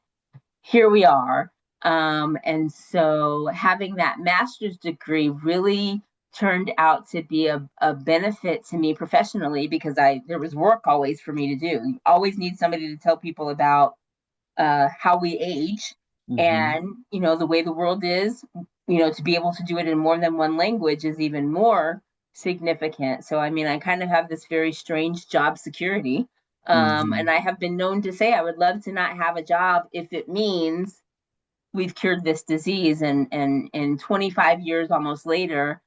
here we are. And so having that master's degree really turned out to be a benefit to me professionally, because there was work always for me to do. You always need somebody to tell people about how we age, and the way the world is. To be able to do it in more than one language is even more significant. So I mean, I kind of have this very strange job security, and I have been known to say I would love to not have a job if it means we've cured this disease. And 25 years almost later,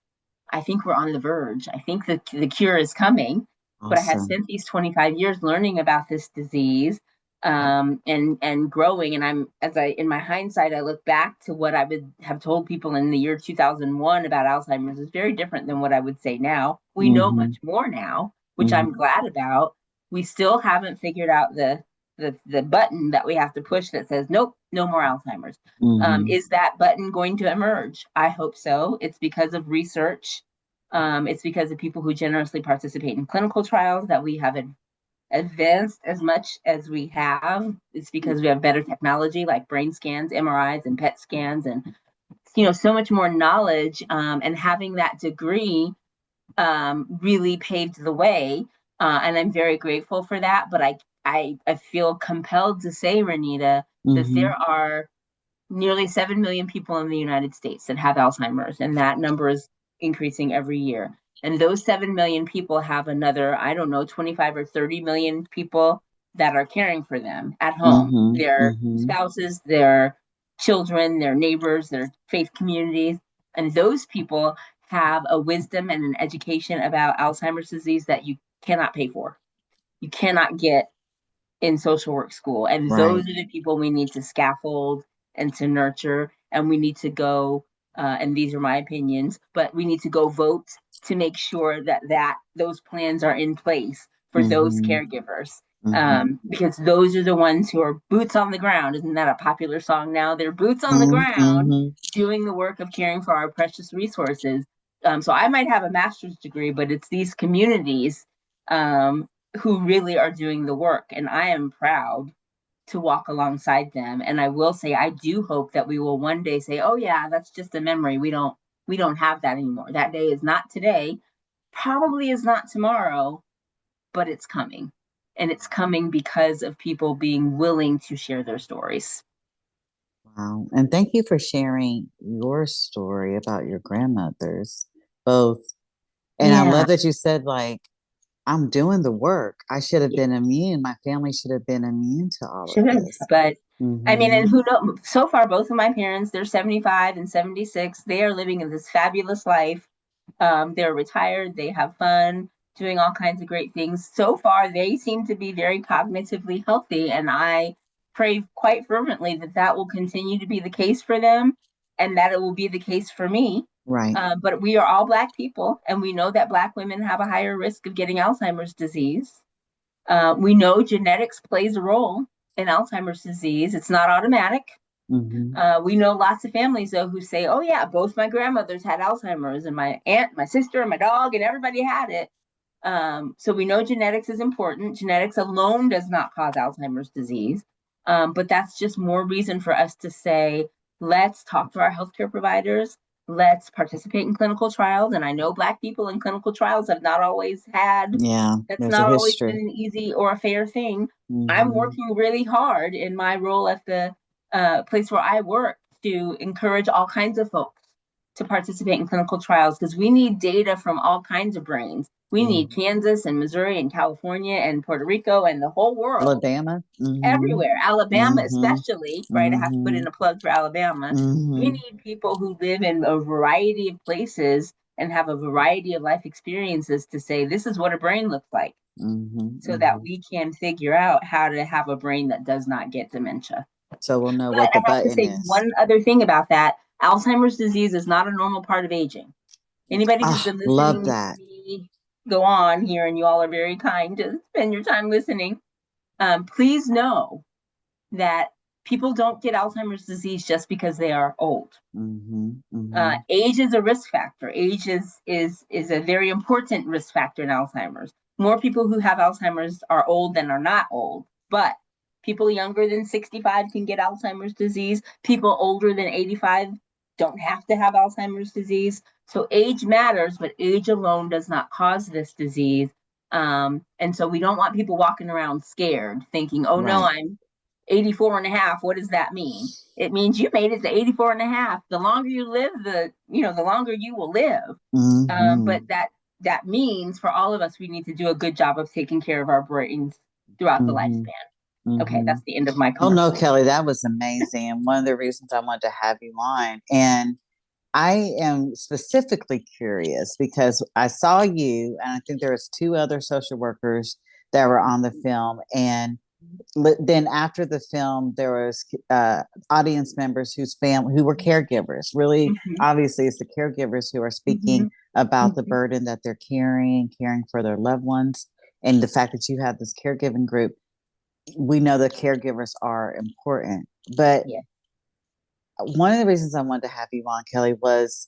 I think we're on the verge. I think the cure is coming. Awesome. But I have spent these 25 years learning about this disease, and growing. And in my hindsight, I look back to what I would have told people in the year 2001 about Alzheimer's is very different than what I would say now. We know much more now, which I'm glad about. We still haven't figured out the button that we have to push that says, nope, no more Alzheimer's. Is that button going to emerge? I hope so. It's because of research. It's because of people who generously participate in clinical trials that we have advanced as much as we have. It's because we have better technology like brain scans, MRIs, and PET scans, and so much more knowledge. And having that degree really paved the way, and I'm very grateful for that. But I feel compelled to say, Renita, that there are nearly 7 million people in the United States that have Alzheimer's, and that number is increasing every year. And those 7 million people have another, 25 or 30 million people that are caring for them at home. Their spouses, their children, their neighbors, their faith communities. And those people have a wisdom and an education about Alzheimer's disease that you cannot pay for. You cannot get in social work school. And Right. those are the people we need to scaffold and to nurture. And we need to go, and these are my opinions, but we need to go vote to make sure that those plans are in place for those caregivers. Because those are the ones who are boots on the ground. Isn't that a popular song now? They're boots on the ground doing the work of caring for our precious resources. So I might have a master's degree, but it's these communities who really are doing the work. And I am proud to walk alongside them. And I will say, I do hope that we will one day say, oh yeah, that's just a memory. We don't have that anymore. That day is not today, probably is not tomorrow, but it's coming. And it's coming because of people being willing to share their stories. Wow. And thank you for sharing your story about your grandmothers, both. And I love that you said, like, I'm doing the work. I should have been immune. My family should have been immune to all of this. But I mean, and who knows? So far, both of my parents, they're 75 and 76. They are living in this fabulous life. They're retired. They have fun doing all kinds of great things. So far, they seem to be very cognitively healthy. And I pray quite fervently that that will continue to be the case for them and that it will be the case for me. Right. But we are all Black people, and we know that Black women have a higher risk of getting Alzheimer's disease. We know genetics plays a role in Alzheimer's disease. It's not automatic. We know lots of families, though, who say, oh, yeah, both my grandmothers had Alzheimer's, and my aunt, my sister, and my dog, and everybody had it. So we know genetics is important. Genetics alone does not cause Alzheimer's disease. But that's just more reason for us to say, let's talk to our healthcare providers. Let's participate in clinical trials. And I know Black people in clinical trials have not always had, that's not always been an easy or a fair thing. I'm working really hard in my role at the place where I work to encourage all kinds of folks to participate in clinical trials, because we need data from all kinds of brains. We need Kansas and Missouri and California and Puerto Rico and the whole world. Alabama. Everywhere. Alabama especially, right? I have to put in a plug for Alabama. We need people who live in a variety of places and have a variety of life experiences to say, this is what a brain looks like, so that we can figure out how to have a brain that does not get dementia. So we'll know what the button is. One other thing about that, Alzheimer's disease is not a normal part of aging. Anybody who's been listening to me go on here, and you all are very kind to spend your time listening, please know that people don't get Alzheimer's disease just because they are old. Age is a risk factor. Age is a very important risk factor in Alzheimer's. More people who have Alzheimer's are old than are not old, but people younger than 65 can get Alzheimer's disease. People older than 85 don't have to have Alzheimer's disease. So age matters, but age alone does not cause this disease. And so we don't want people walking around scared thinking, oh no, I'm 84 and a half. What does that mean? It means you made it to 84 and a half. The longer you live, the longer you will live. But that means for all of us, we need to do a good job of taking care of our brains throughout the lifespan. Okay, that's the end of my commercial. Oh no, Kelly, that was amazing. And one of the reasons I wanted to have you on, and I am specifically curious because I saw you, and I think there was 2 other social workers that were on the film. And then after the film, there was audience members who were caregivers. Really, obviously, it's the caregivers who are speaking about the burden that they're caring for their loved ones, and the fact that you have this caregiving group. We know that caregivers are important, but one of the reasons I wanted to have you on, Kelly, was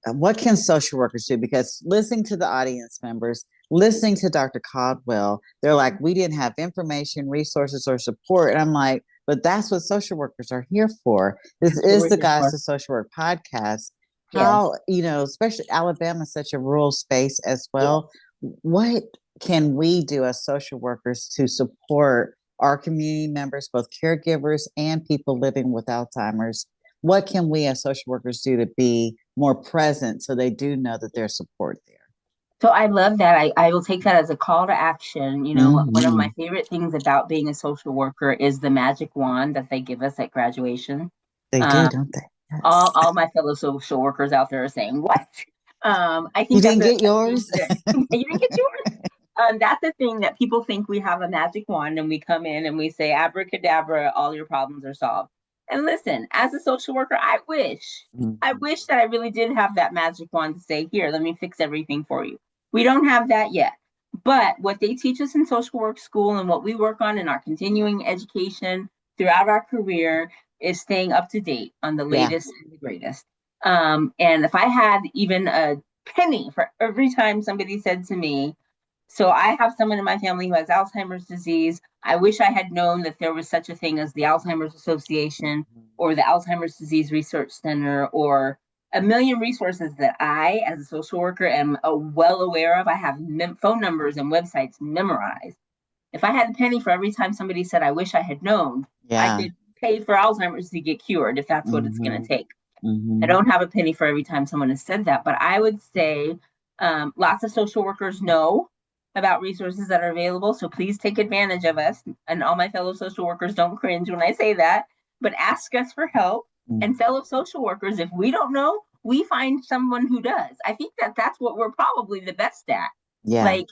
what can social workers do? Because listening to the audience members, listening to Dr. Caldwell, they're like, we didn't have information, resources, or support. And I'm like, but that's what social workers are here for. This is the Guys to Social Work podcast. How, especially Alabama is such a rural space as well. What can we do as social workers to support our community members, both caregivers and people living with Alzheimer's? What can we as social workers do to be more present so they do know that there's support there? So I love that. I will take that as a call to action. One of my favorite things about being a social worker is the magic wand that they give us at graduation. They do, don't they? Yes. All my fellow social workers out there are saying, what? I think you didn't get yours? You didn't get yours? That's the thing that people think we have a magic wand and we come in and we say, abracadabra, all your problems are solved. And listen, as a social worker, I wish that I really did have that magic wand to say, here, let me fix everything for you. We don't have that yet. But what they teach us in social work school and what we work on in our continuing education throughout our career is staying up to date on the latest and the greatest. And if I had even a penny for every time somebody said to me, so I have someone in my family who has Alzheimer's disease. I wish I had known that there was such a thing as the Alzheimer's Association or the Alzheimer's Disease Research Center or a million resources that I, as a social worker, am well aware of. I have phone numbers and websites memorized. If I had a penny for every time somebody said, I wish I had known, I could pay for Alzheimer's to get cured if that's what it's going to take. I don't have a penny for every time someone has said that, but I would say lots of social workers know about resources that are available. So please take advantage of us. And all my fellow social workers, don't cringe when I say that, but ask us for help. And fellow social workers, if we don't know, we find someone who does. I think that that's what we're probably the best at. Yeah. Like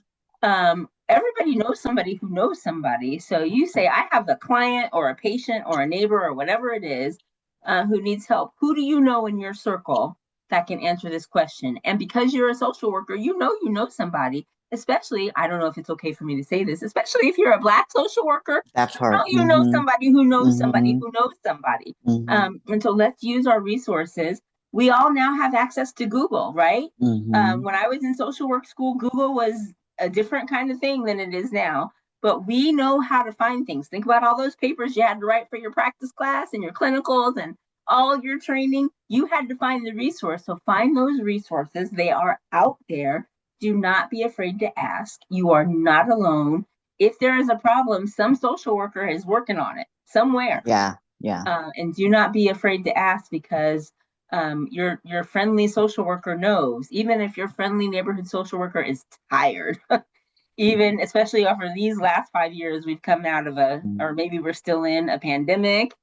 everybody knows somebody who knows somebody. So you say, I have a client or a patient or a neighbor or whatever it is who needs help. Who do you know in your circle that can answer this question? And because you're a social worker, you know somebody. Especially, I don't know if it's okay for me to say this, especially if you're a Black social worker, that part. you know somebody who knows somebody who knows somebody. And so let's use our resources. We all now have access to Google, right? When I was in social work school, Google was a different kind of thing than it is now. But we know how to find things. Think about all those papers you had to write for your practice class and your clinicals and all your training. You had to find the resource. So find those resources. They are out there. Do not be afraid to ask. You are not alone. If there is a problem, some social worker is working on it somewhere. Yeah. And do not be afraid to ask because your friendly social worker knows. Even if your friendly neighborhood social worker is tired, even especially over these last 5 years, we've come out of or maybe we're still in a pandemic,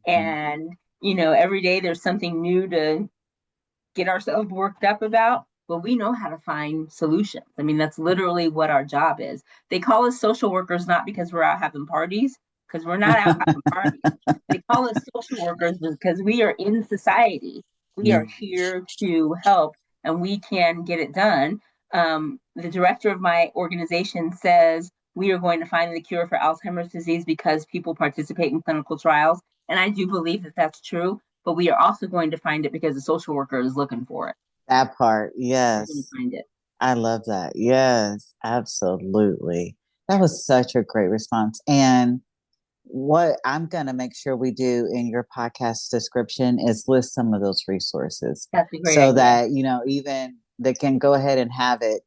and every day there's something new to get ourselves worked up about. But we know how to find solutions. I mean, that's literally what our job is. They call us social workers not because we're out having parties, because we're not out having parties. They call us social workers because we are in society. We are here to help, and we can get it done. The director of my organization says we are going to find the cure for Alzheimer's disease because people participate in clinical trials. And I do believe that that's true, but we are also going to find it because the social worker is looking for it. That part, yes. Find it. I love that. Yes, absolutely. That was such a great response. And what I'm going to make sure we do in your podcast description is list some of those resources. That's a great so idea. that, even they can go ahead and have it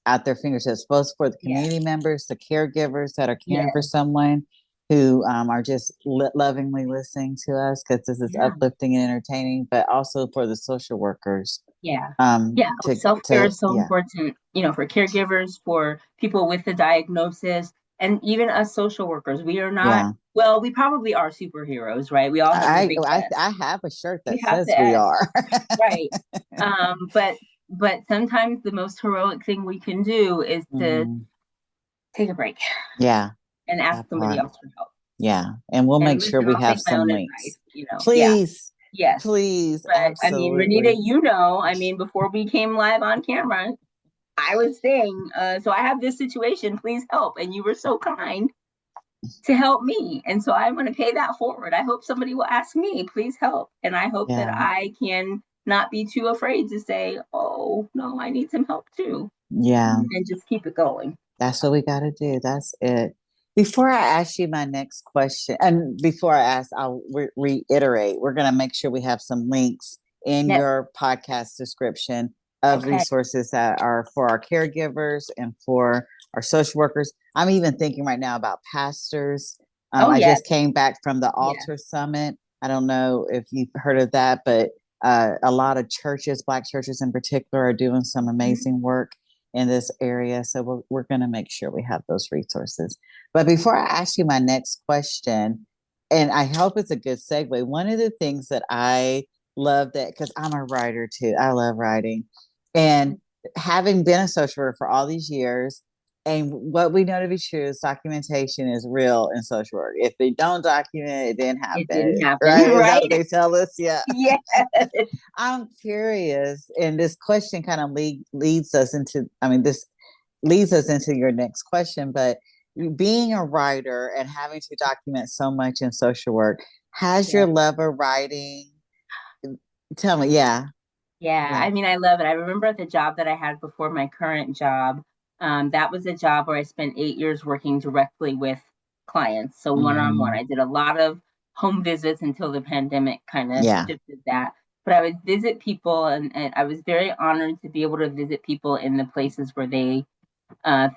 at their fingertips, both for the community members, the caregivers that are caring for someone who are just lovingly listening to us because this is uplifting and entertaining, but also for the social workers. Self-care is so important, for caregivers, for people with the diagnosis, and even us social workers. We are not, well, we probably are superheroes, right? We all have I have a shirt that says we are. Right. But sometimes the most heroic thing we can do is to take a break. Yeah. And ask somebody else for help. Yeah. And we'll make sure we have some links. Advice, Please. Yeah. Yes. Please. But, absolutely. Renita, before we came live on camera, I was saying, so I have this situation, please help. And you were so kind to help me. And so I'm going to pay that forward. I hope somebody will ask me, please help. And I hope that I can not be too afraid to say, oh, no, I need some help too. Yeah. And just keep it going. That's what we got to do. That's it. Before I ask you my next question, and before I ask, I'll reiterate, we're going to make sure we have some links in your podcast description of resources that are for our caregivers and for our social workers. I'm even thinking right now about pastors. I just came back from the Altar Summit. I don't know if you've heard of that, but a lot of churches, Black churches in particular, are doing some amazing work in this area. So we're going to make sure we have those resources. But before I ask you my next question, and I hope it's a good segue, one of the things that I love because I'm a writer too. I love writing. And having been a social worker for all these years, And what we know to be true is documentation is real in social work. If they don't document, it didn't It happen. didn't happen, Right? Is that right? what they tell us? Yeah. Yeah. I'm curious, and this question kind of leads us into, this leads us into your next question, but being a writer and having to document so much in social work, has Yeah. your love of writing, tell me, yeah. Yeah, Yeah. I mean, I love it. I remember at the job that I had before my current job, that was a job where I spent 8 years working directly with clients. So one-on-one. Mhm. I did a lot of home visits until the pandemic kind of Yeah. shifted that. But I would visit people, and I was very honored to be able to visit people in the places where they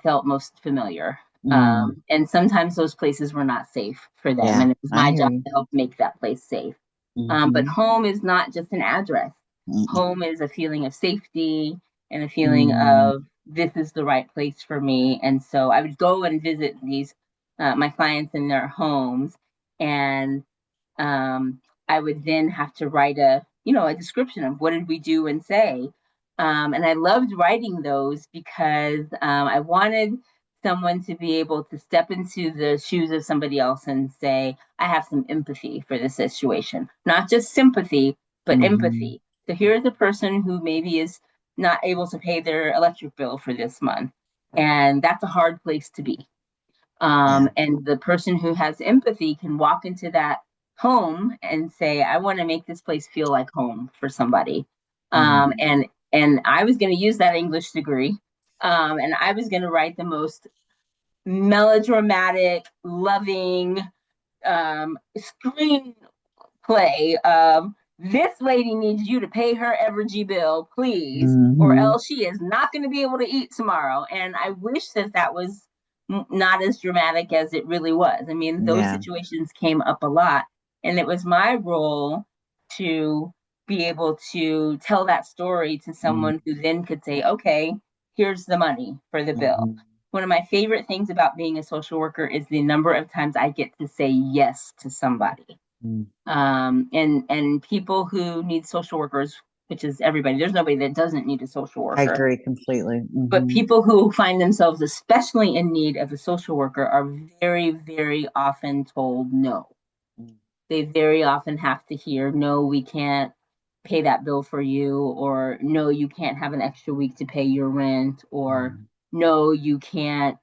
felt most familiar. Mm. And sometimes those places were not safe for them, Yeah. and it was I my hear job you. to help make that place safe. But Mhm. home is not just an address. Mm. Home is a feeling of safety and a feeling Mm. of this is the right place for me. And so I would go and visit these my clients in their homes, and um, I would then have to write a description of what did we do and say. And I loved writing those because I wanted someone to be able to step into the shoes of somebody else and say, I have some empathy for this situation, not just sympathy, but Mhm. empathy. So here's a person who maybe is not able to pay their electric bill for this month. And that's a hard place to be. Yeah. And the person who has empathy can walk into that home and say, I want to make this place feel like home for somebody. Um, Mhm. and and I was going to use that English degree, and I was going to write the most melodramatic, loving screenplay of this lady needs you to pay her Evergy bill, please, or Mhm. else she is not going to be able to eat tomorrow. And I wish that that was not as dramatic as it really was. I mean, those Yeah. situations came up a lot, and it was my role to be able to tell that story to Mm. someone who then could say, okay, here's the money for the bill. Mhm. One of my favorite things about being a social worker is the number of times I get to say yes to somebody. Mm. And people who need social workers, which is everybody. There's nobody that doesn't need a social I worker. agree completely. But Mhm. people who find themselves especially in need of a social worker are very, very often told no. Mm. They very often have to hear, no, we can't pay that bill for you, or no, you can't have an extra week to pay your rent, or Mm. no, you can't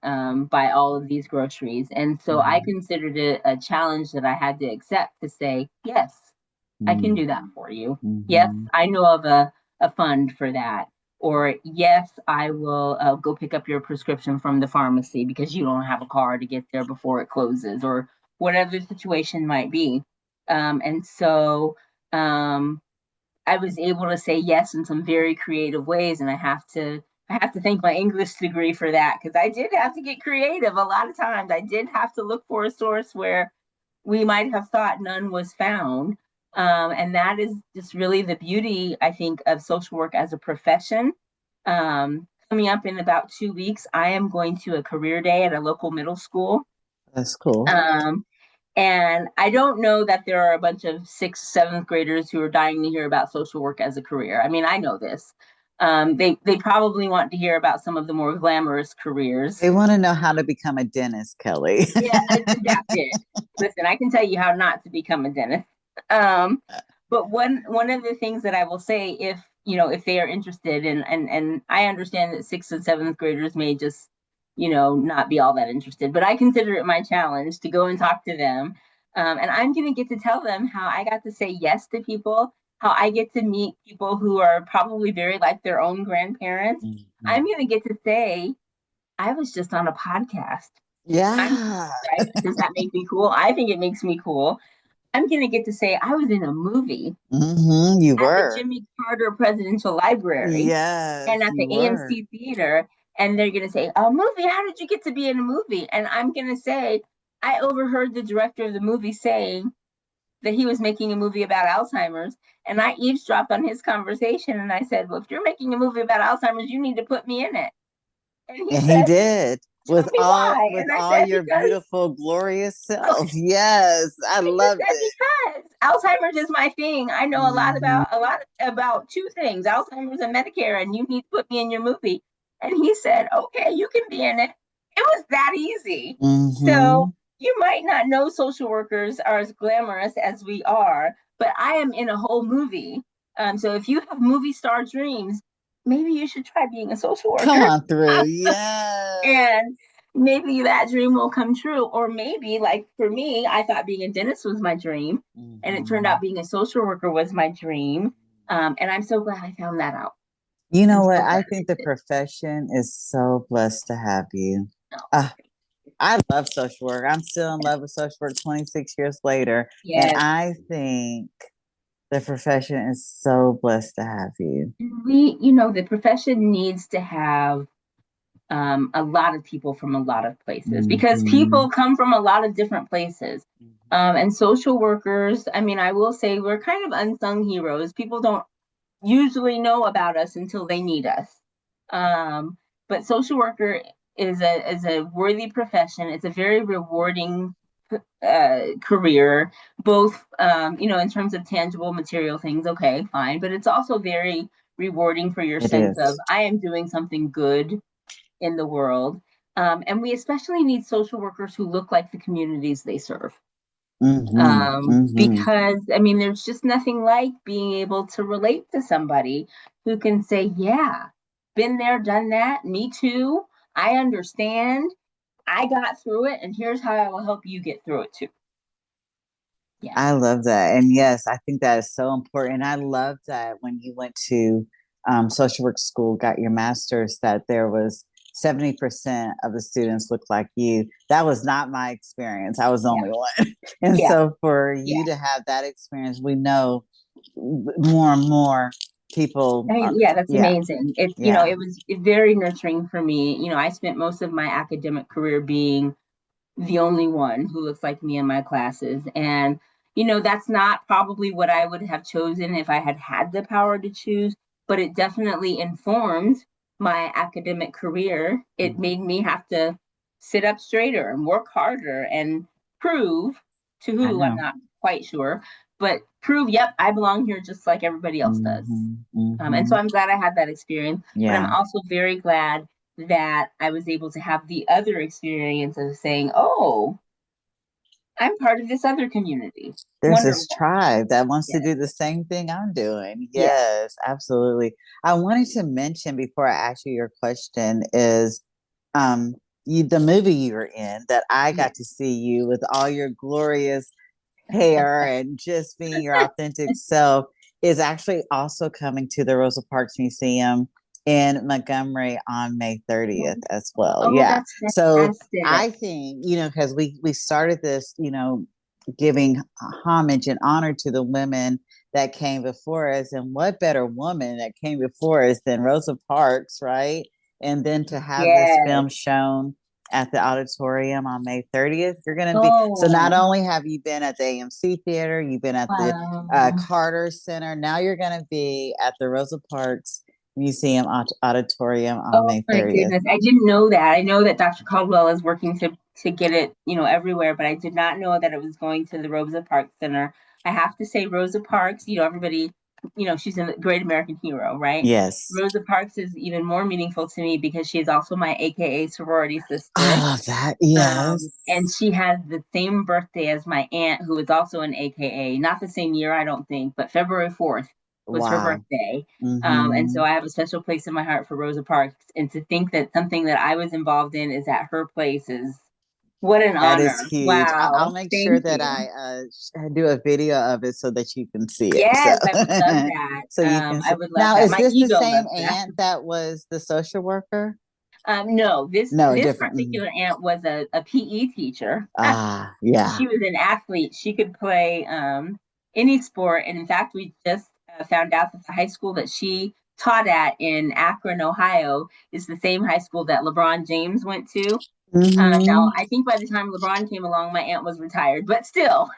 buy all of these groceries. And so I Mhm. considered it a challenge that I had to accept to say, yes, I can Mm. do that for you. Yes, Mhm. I know of a fund for that. Or, yes, I will go pick up your prescription from the pharmacy because you don't have a car to get there before it closes, or whatever the situation might be. And so um, I was able to say yes in some very creative ways, and I have to thank my English degree for that, because I did have to get creative a lot of times. I did have to look for a source where we might have thought none was found. And that is just really the beauty, I think, of social work as a profession. Coming up in about 2 weeks, I am going to a career day at a local middle school. That's cool. Um, and I don't know that there are a bunch of sixth, seventh graders who are dying to hear about social work as a career. I mean, I know this. They probably want to hear about some of the more glamorous careers. They want to know how to become a dentist, Kelly. Yeah, that's it. Listen, I can tell you how not to become a dentist. Um, but one of the things that I will say, if they are interested, and I understand that sixth and seventh graders may just not be all that interested, but I consider it my challenge to go and talk to them. And I'm going to get to tell them how I got to say yes to people, how I get to meet people who are probably very like their own grandparents. I'm Mhm. going to get to say I was just on a podcast. I'm Yeah. right. Does that make me cool? I think it makes me cool. I'm gonna get to say I was in a movie You at the were. Jimmy Carter Presidential Library Yes, and at the you were. AMC Theater, and they're gonna say, "A movie? How did you get to be in a movie?" And I'm gonna say, I overheard the director of the movie saying that he was making a movie about Alzheimer's, and I eavesdropped on his conversation, and I said, "Well, if you're making a movie about Alzheimer's, you need to put me in it." And he And he said, did "Tell me why." with And I all said, your "Because." beautiful, glorious Okay, self. Yes, I I just loved said it. because Alzheimer's is my thing. I know Mhm. a lot about two things, Alzheimer's and Medicare, and you need to put me in your movie. And he said, okay, you can be in it. It was that easy. So Mm-hmm. you might not know social workers are as glamorous as we are, but I am in a whole movie. So if you have movie star dreams, maybe you should try being a social Come worker. on through. Yeah. And maybe that dream will come true. Or maybe, like for me, I thought being a dentist was my dream, and it turned Mm-hmm. out being a social worker was my dream. And I'm so glad I found that out. You I'm know what? so glad I I think the did. profession is so blessed to have you. No. Uh, I love social work. I'm still in love with social work 26 years later. And Yes. I think the profession is so blessed to have you. The profession needs to have a lot of people from a lot of places because Mm-hmm. people come from a lot of different places. And social workers, I mean, I will say we're kind of unsung heroes. People don't usually know about us until they need us. But social worker is a worthy profession. It's a very rewarding career, both in terms of tangible material things. Okay, fine, but it's also very rewarding for your It sense of is. I am doing something good in the world. And we especially need social workers who look like the communities they serve. Mm-hmm. Mm-hmm. Because I mean, there's just nothing like being able to relate to somebody who can say, yeah, been there, done that, me too. I understand. I got through it, and here's how I will help you get through it too. Yeah. I love that. And yes, I think that is so important. And I love that when you went to social work school, got your master's, that there was 70% of the students looked like you. That was not my experience. I was the Yeah. only one. And Yeah. so for Yeah. you to have that experience, we know more and more people I mean, are, yeah, that's yeah, amazing. yeah. It was very nurturing for me. I spent most of my academic career being the only one who looks like me in my classes. And, that's not probably what I would have chosen if I had had the power to choose, but it definitely informed my academic career. It Mhm. made me have to sit up straighter and work harder and prove to I who, I'm know. not quite sure, but prove, yep, I belong here just like everybody else does. Hmm. And so Hmm. I'm glad I had that experience, but I'm Yeah. also very glad that I was able to have the other experience of saying, oh, I'm part of this other community. There's this Wonderful. tribe that wants to Yes. do the same thing I'm doing. Yes. Yes, absolutely. I wanted to mention before I ask you your question is um the movie you were in that I got Yes. to see you with all your glorious hair and just being your authentic self is actually also coming to the Rosa Parks Museum in Montgomery on May 30th as well. Oh, Yeah. that's So fantastic. I think, because we started this, giving homage and honor to the women that came before us. And what better woman that came before us than Rosa Parks, right? And then to have this Yes. film shown at the auditorium on May 30th. You're going to be, so not Oh, only have you been at the AMC Theater, you've been at the wow. Carter Center, now you're going to be at the Rosa Parks Museum Auditorium on Oh May my 30th. goodness. I didn't know that. I know that Dr. Caldwell is working to get it, everywhere, but I did not know that it was going to the Rosa Parks Center. I have to say Rosa Parks, everybody, she's a great American hero, right? Yes. Rosa Parks is even more meaningful to me because she is also my AKA sorority I sister. love that. Yes. And she has the same birthday as my aunt, who is also an AKA. Not the same year, I don't think, but February 4th was her Wow. birthday. And Mm-hmm. so I have a special place in my heart for Rosa Parks. And to think that something that I was involved in is at her place is what an That is honor. huge. I'll Wow. make sure Thank that you. I do a video of it so that you can see it. So, Yes, I would love that. so you can I see. would love Now, that. is My this the ego same loves that. aunt that was the social worker? No, this No, this different. particular aunt was a PE teacher. Ah, yeah. She was an athlete. She could play any sport. And in fact, we just found out that the high school that she taught at in Akron, Ohio, is the same high school that LeBron James went to. Mm-hmm. Now, I think by the time LeBron came along, my aunt was retired, but still,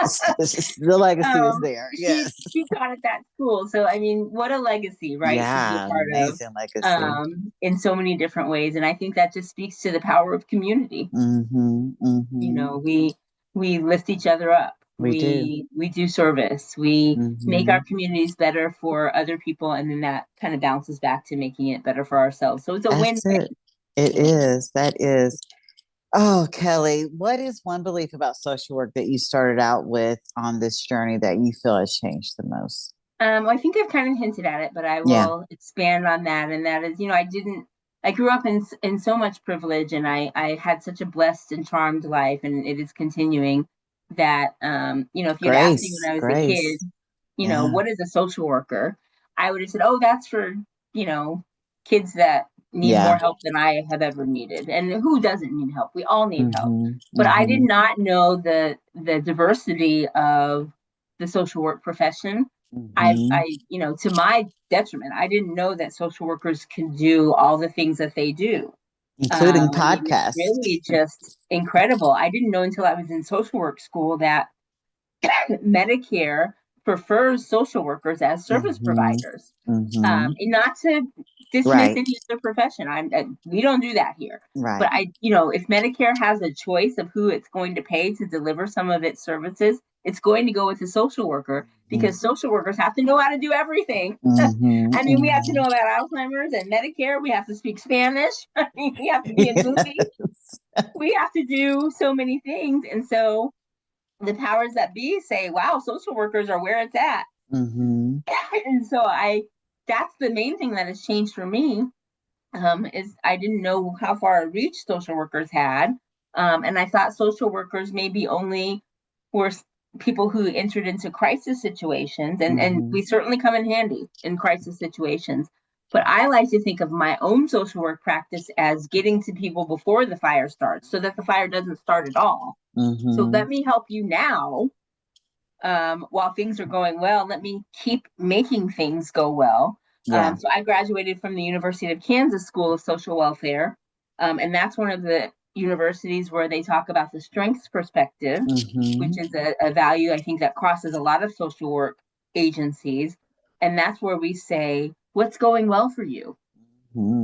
The legacy is um, there. she Yes. she taught at that school. So I mean, what a legacy, right, to be a Yeah, an part of amazing legacy. in so many different ways. And I think that just speaks to the power of community. Mm-hmm. you Mm-hmm. know we we lift each other up. We do. We do service. We make Mm-hmm. our communities better for other people, and then that kind of bounces back to making it better for ourselves. So it's a That's win-win. it. It is. That is. Oh, Kelly, what is one belief about social work that you started out with on this journey that you feel has changed the most? I think I've kind of hinted at it, but I Yeah. will expand on that. And that is, I grew up in so much privilege, and I had such a blessed and charmed life, and it is continuing that, if you'd asked me Grace. when I was a kid, Grace. Yeah. what is a social worker? I would have said, oh, that's for, you know, kids that need more Yeah. help than I have ever needed. And who doesn't need help? We all need help. Mm-hmm. But I did Mm-hmm. not know the diversity of the social work profession. Mm-hmm. To my detriment, I didn't know that social workers can do all the things that they do. Including I mean, it's podcasts. really just incredible. I didn't know until I was in social work school that Medicare prefers social workers as service Mm-hmm. providers. Mm-hmm. And not to dismiss Right. any other profession. We don't do that here. Right. But if Medicare has a choice of who it's going to pay to deliver some of its services, it's going to go with a social worker because social workers have to know how to do everything. Mm-hmm. I mean, we have to know about Alzheimer's and Medicare. We have to speak Spanish. I mean, we have to be in movies. We have to do so many things. And so the powers that be say, wow, social workers are where it's at. Mm-hmm. And so that's the main thing that has changed for me, is I didn't know how far a reach social workers had. And I thought social workers maybe only were people who entered into crisis situations, and Mm-hmm. we certainly come in handy in crisis situations. But I like to think of my own social work practice as getting to people before the fire starts so that the fire doesn't start at all. So Mm-hmm. let me help you now, while things are going well. Let me keep making things go well. Yeah. So I graduated from the University of Kansas School of Social Welfare, and that's one of the universities where they talk about the strengths perspective, Mm-hmm. which is a value I think that crosses a lot of social work agencies. And that's where we say, what's going well for you?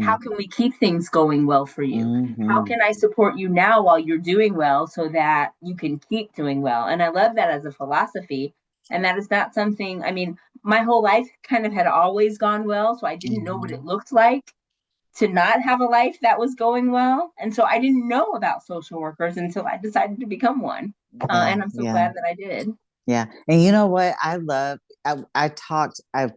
How can we keep things going well for you? How Mm-hmm. can I support you now while you're doing well so that you can keep doing well? And I love that as a philosophy. And that is not something, I mean, my whole life kind of had always gone well. So I didn't know what it looked like to not have a life that was going well. And so I didn't know about social workers until I decided to become one. Yeah. And I'm so Yeah. glad that I did. Yeah. And you know what? I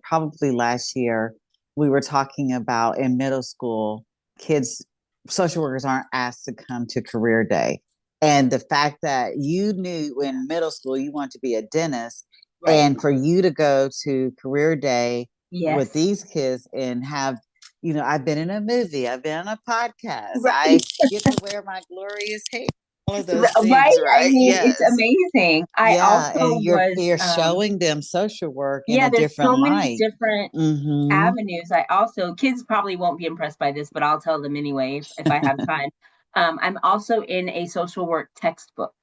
probably last year, we were talking about in middle school, kids, social workers aren't asked to come to career day. And the fact that you knew in middle school you want to be a dentist, Right. and for you to go to career day with Yes. these kids and have, I've been in a movie, I've been on a podcast, I Right. get to wear my glorious hair, all of those Right. things, I right? mean, it's Yes. amazing. I Yeah, also and was, you're showing them social work in yeah, a there's different so many light. different Mm-hmm. avenues. I also, kids probably won't be impressed by this, but I'll tell them anyway if I have time. I'm also in a social work textbook.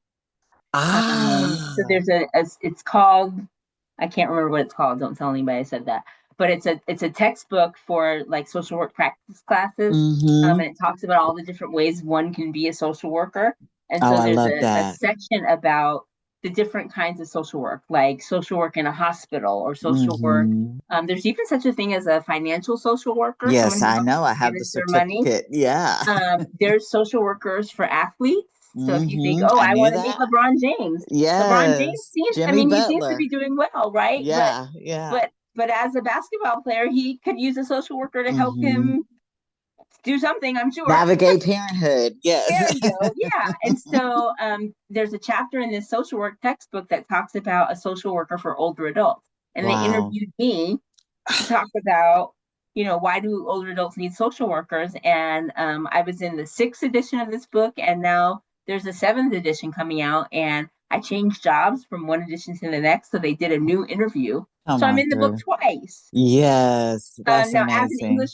So Ah, there's it's called, I can't remember what it's called. Don't tell anybody I said that. But it's a textbook for like social work practice classes. mm-hmm. And it talks about all the different ways one can be a social worker. And Oh, so I there's love a that. section about the different kinds of social work, like social work in a hospital or social work. Mm-hmm. There's even such a thing as a financial social worker, Yes, someone who I helps know. I have the manage their money. certificate. Yeah. There's social workers for athletes. So if you think, Mm-hmm. oh, I I knew want to meet that. LeBron James, LeBron James Yes. seems, I Jimmy mean, he seems to Butler. be doing well, right? Yeah, yeah. But as a basketball player, he could use a social worker to help Mm-hmm. him do something, I'm sure. Navigate parenthood. There Yes. you go. Yeah. And so there's a chapter in this social work textbook that talks about a social worker for older adults. And they Wow. interviewed me to talk about, why do older adults need social workers? And I was in the 6th edition of this book, and now there's a 7th edition coming out. And I changed jobs from one edition to the next. So they did a new interview. Come So I'm on in the book through. twice. Yes, that's Now, as an amazing. English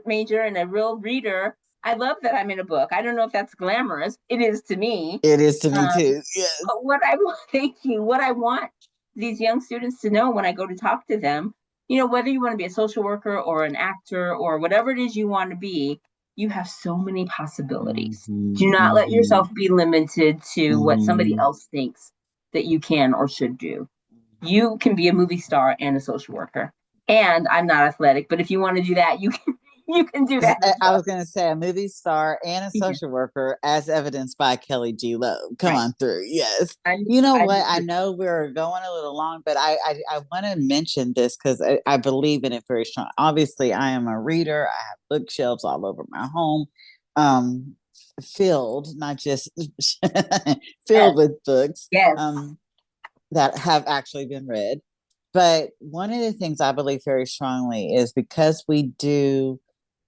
major and a real reader, I love that I'm in a book. I don't know if that's glamorous. It is to me. It is to me Um, too. Yes. but what I want, thank you. What I want these young students to know when I go to talk to them, whether you want to be a social worker or an actor or whatever it is you want to be, you have so many possibilities. Mm-hmm. Do not let Mm-hmm. yourself be limited to what somebody Mm-hmm. else thinks that you can or should do. You can be a movie star and a social worker. And I'm not athletic, but if you want to do that, you can You can do that as I well. was going to say a movie star and a social worker, as evidenced by Kelly G. Loeb. Come Right. on through. Yes. I'm, You know I'm what? I know we're going a little long, but I want to mention this because I believe in it very strong. Obviously, I am a reader. I have bookshelves all over my home, filled, not just filled yes, with books yes, that have actually been read. But one of the things I believe very strongly is because we do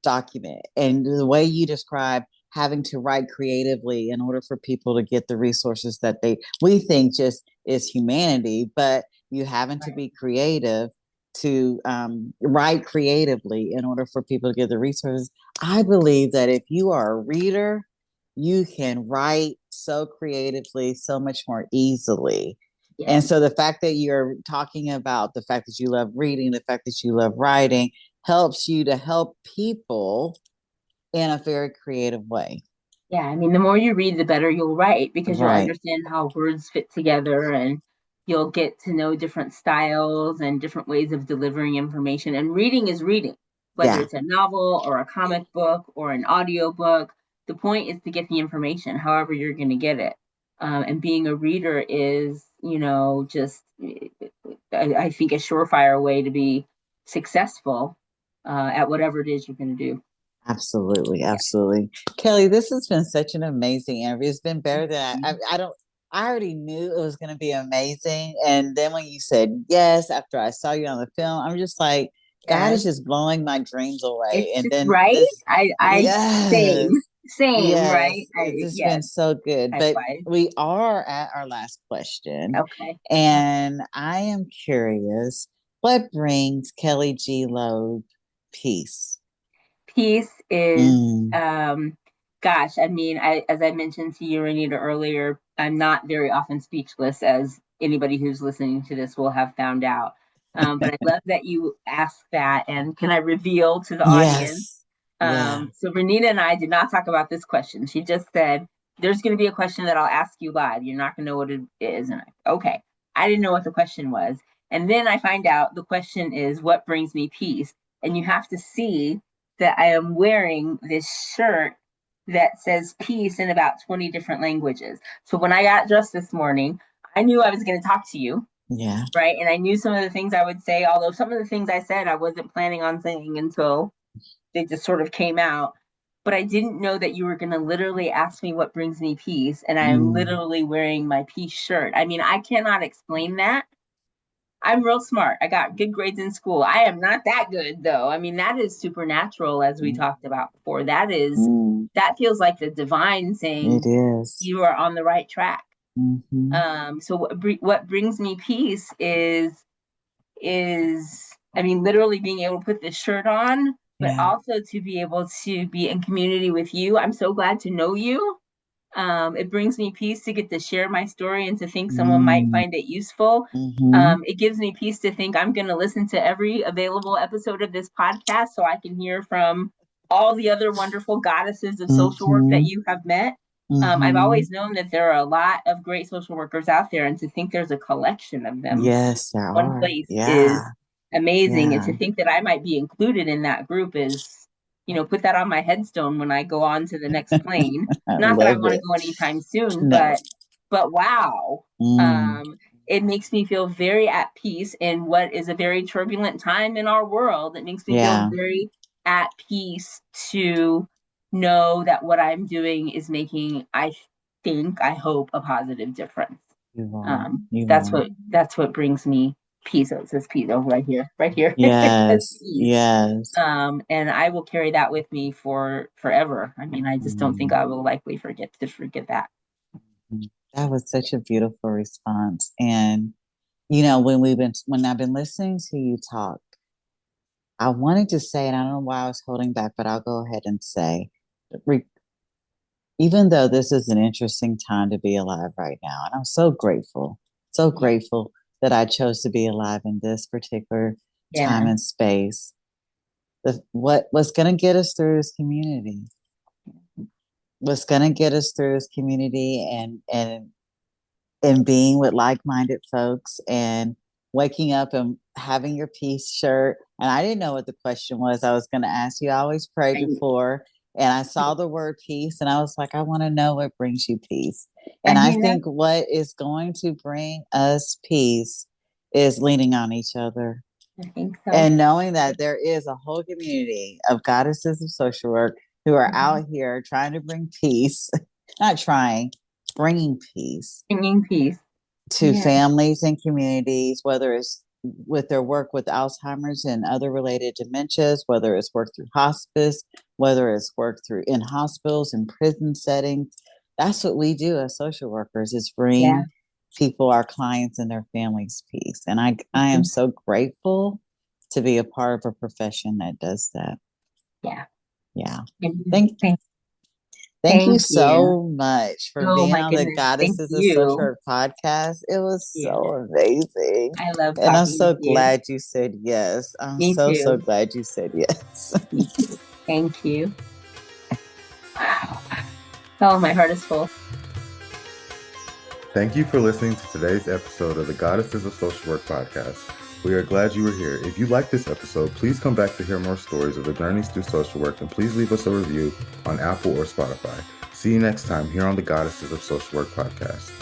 document and the way you describe having to write creatively in order for people to get the resources that we think just is humanity, but you having to be creative to write creatively in order for people to get the resources. I believe that if you are a reader, you can write so creatively, so much more easily. And yes. so the fact that you're talking about the fact that you love reading, the fact that you love writing helps you to help people in a very creative way. Yeah, I mean, the more you read, the better you'll write because you'll Right. understand how words fit together and you'll get to know different styles and different ways of delivering information. And reading is reading, whether Yeah, it's a novel or a comic book or an audio book. The point is to get the information, however you're going to get it. And being a reader is, just, I think, a surefire way to be successful at whatever it is you're going to do. absolutely. Absolutely. Kelly, this has been such an amazing interview. It's been better than Yeah. I already knew it was going to be amazing. And then when you said yes, after I saw you on the film, I'm just like, God Yes. is just blowing my dreams away. It's And just then right. this, I yes, same, right? yes, it's just been Yes, so good. But likewise. we are at our last question. Okay. And I am curious, what brings Kelly G. Loeb peace? Peace is, Mm, gosh, I mean, as I mentioned to you, Renita, earlier, I'm not very often speechless, as anybody who's listening to this will have found out. But I love that you asked that. And can I reveal to the audience? yes. Yeah. So Renita and I did not talk about this question. She just said, there's going to be a question that I'll ask you live. You're not going to know what it is. And okay, I didn't know what the question was. And then I find out the question is, what brings me peace? And you have to see that I am wearing this shirt that says peace in about 20 different languages. So when I got dressed this morning, I knew I was going to talk to you, Yeah. right? And I knew some of the things I would say, although some of the things I said I wasn't planning on saying until they just sort of came out. But I didn't know that you were going to literally ask me what brings me peace. And I am Mm, literally wearing my peace shirt. I mean, I cannot explain that. I'm real smart. I got good grades in school. I am not that good though. I mean, that is supernatural, as we mm, talked about before. mm, That feels like the divine it saying is. you are on the right track. Mm-hmm. So what brings me peace is I mean, literally being able to put this shirt on, but Yeah. also to be able to be in community with you. I'm so glad to know you. It brings me peace to get to share my story and to think someone might Mm, find it useful. mm-hmm. It gives me peace to think I'm going to listen to every available episode of this podcast so I can hear from all the other wonderful goddesses of social work that Mm-hmm. you have met. I've Mm-hmm. always known that there are a lot of great social workers out there, and to think there's a collection of them Yes, there one are. place is Yeah. amazing. And Yeah. to think that I might be included in that group is, put that on my headstone when I go on to the next plane. I Not that I love want to it. go anytime soon, No. but wow. Mm, It makes me feel very at peace in what is a very turbulent time in our world. It makes me feel yeah. very at peace to know that what I'm doing is making, I hope, a positive difference. You are. You That's are. what brings me peace. Oh, it says peace. Oh, right here. It says Yes. peace. Yes. And I will carry that with me for forever. I mean, I just don't think Mm. I will likely forget that. That was such a beautiful response. And when I've been listening to you talk, I wanted to say, and I don't know why I was holding back, but I'll go ahead and say, re- even though this is an interesting time to be alive right now, and I'm so Yeah. grateful that I chose to be alive in this particular time Yeah. and space. What's going to get us through is community. What's going to get us through is community and being with like-minded folks and waking up having your peace shirt. And I didn't know what the question was I was going to ask you. I always pray Right. before, and I saw the word peace, and I was like, I want to know what brings you peace. And I think what is going to bring us peace is leaning on each other. I think so. And knowing that there is a whole community of goddesses of social work who are out here trying to bring peace, not trying, bringing peace. Bringing peace To families and communities, whether it's with their work with Alzheimer's and other related dementias, whether it's work through hospice, whether it's work through in hospitals and prison settings. That's what we do as social workers, is bring people, our clients and their families, peace. And I am so grateful to be a part of a profession that does that. Yeah. Thank you so much for being on the Goddesses of Social Work podcast. It was so amazing. I love and I'm so glad you said yes. I'm so glad you said yes. Me too. Thank you. Wow. Oh, my heart is full. Thank you for listening to today's episode of the Goddesses of Social Work podcast. We are glad you were here. If you like this episode, please come back to hear more stories of the journeys through social work, and please leave us a review on Apple or Spotify. See you next time here on the Goddesses of Social Work podcast.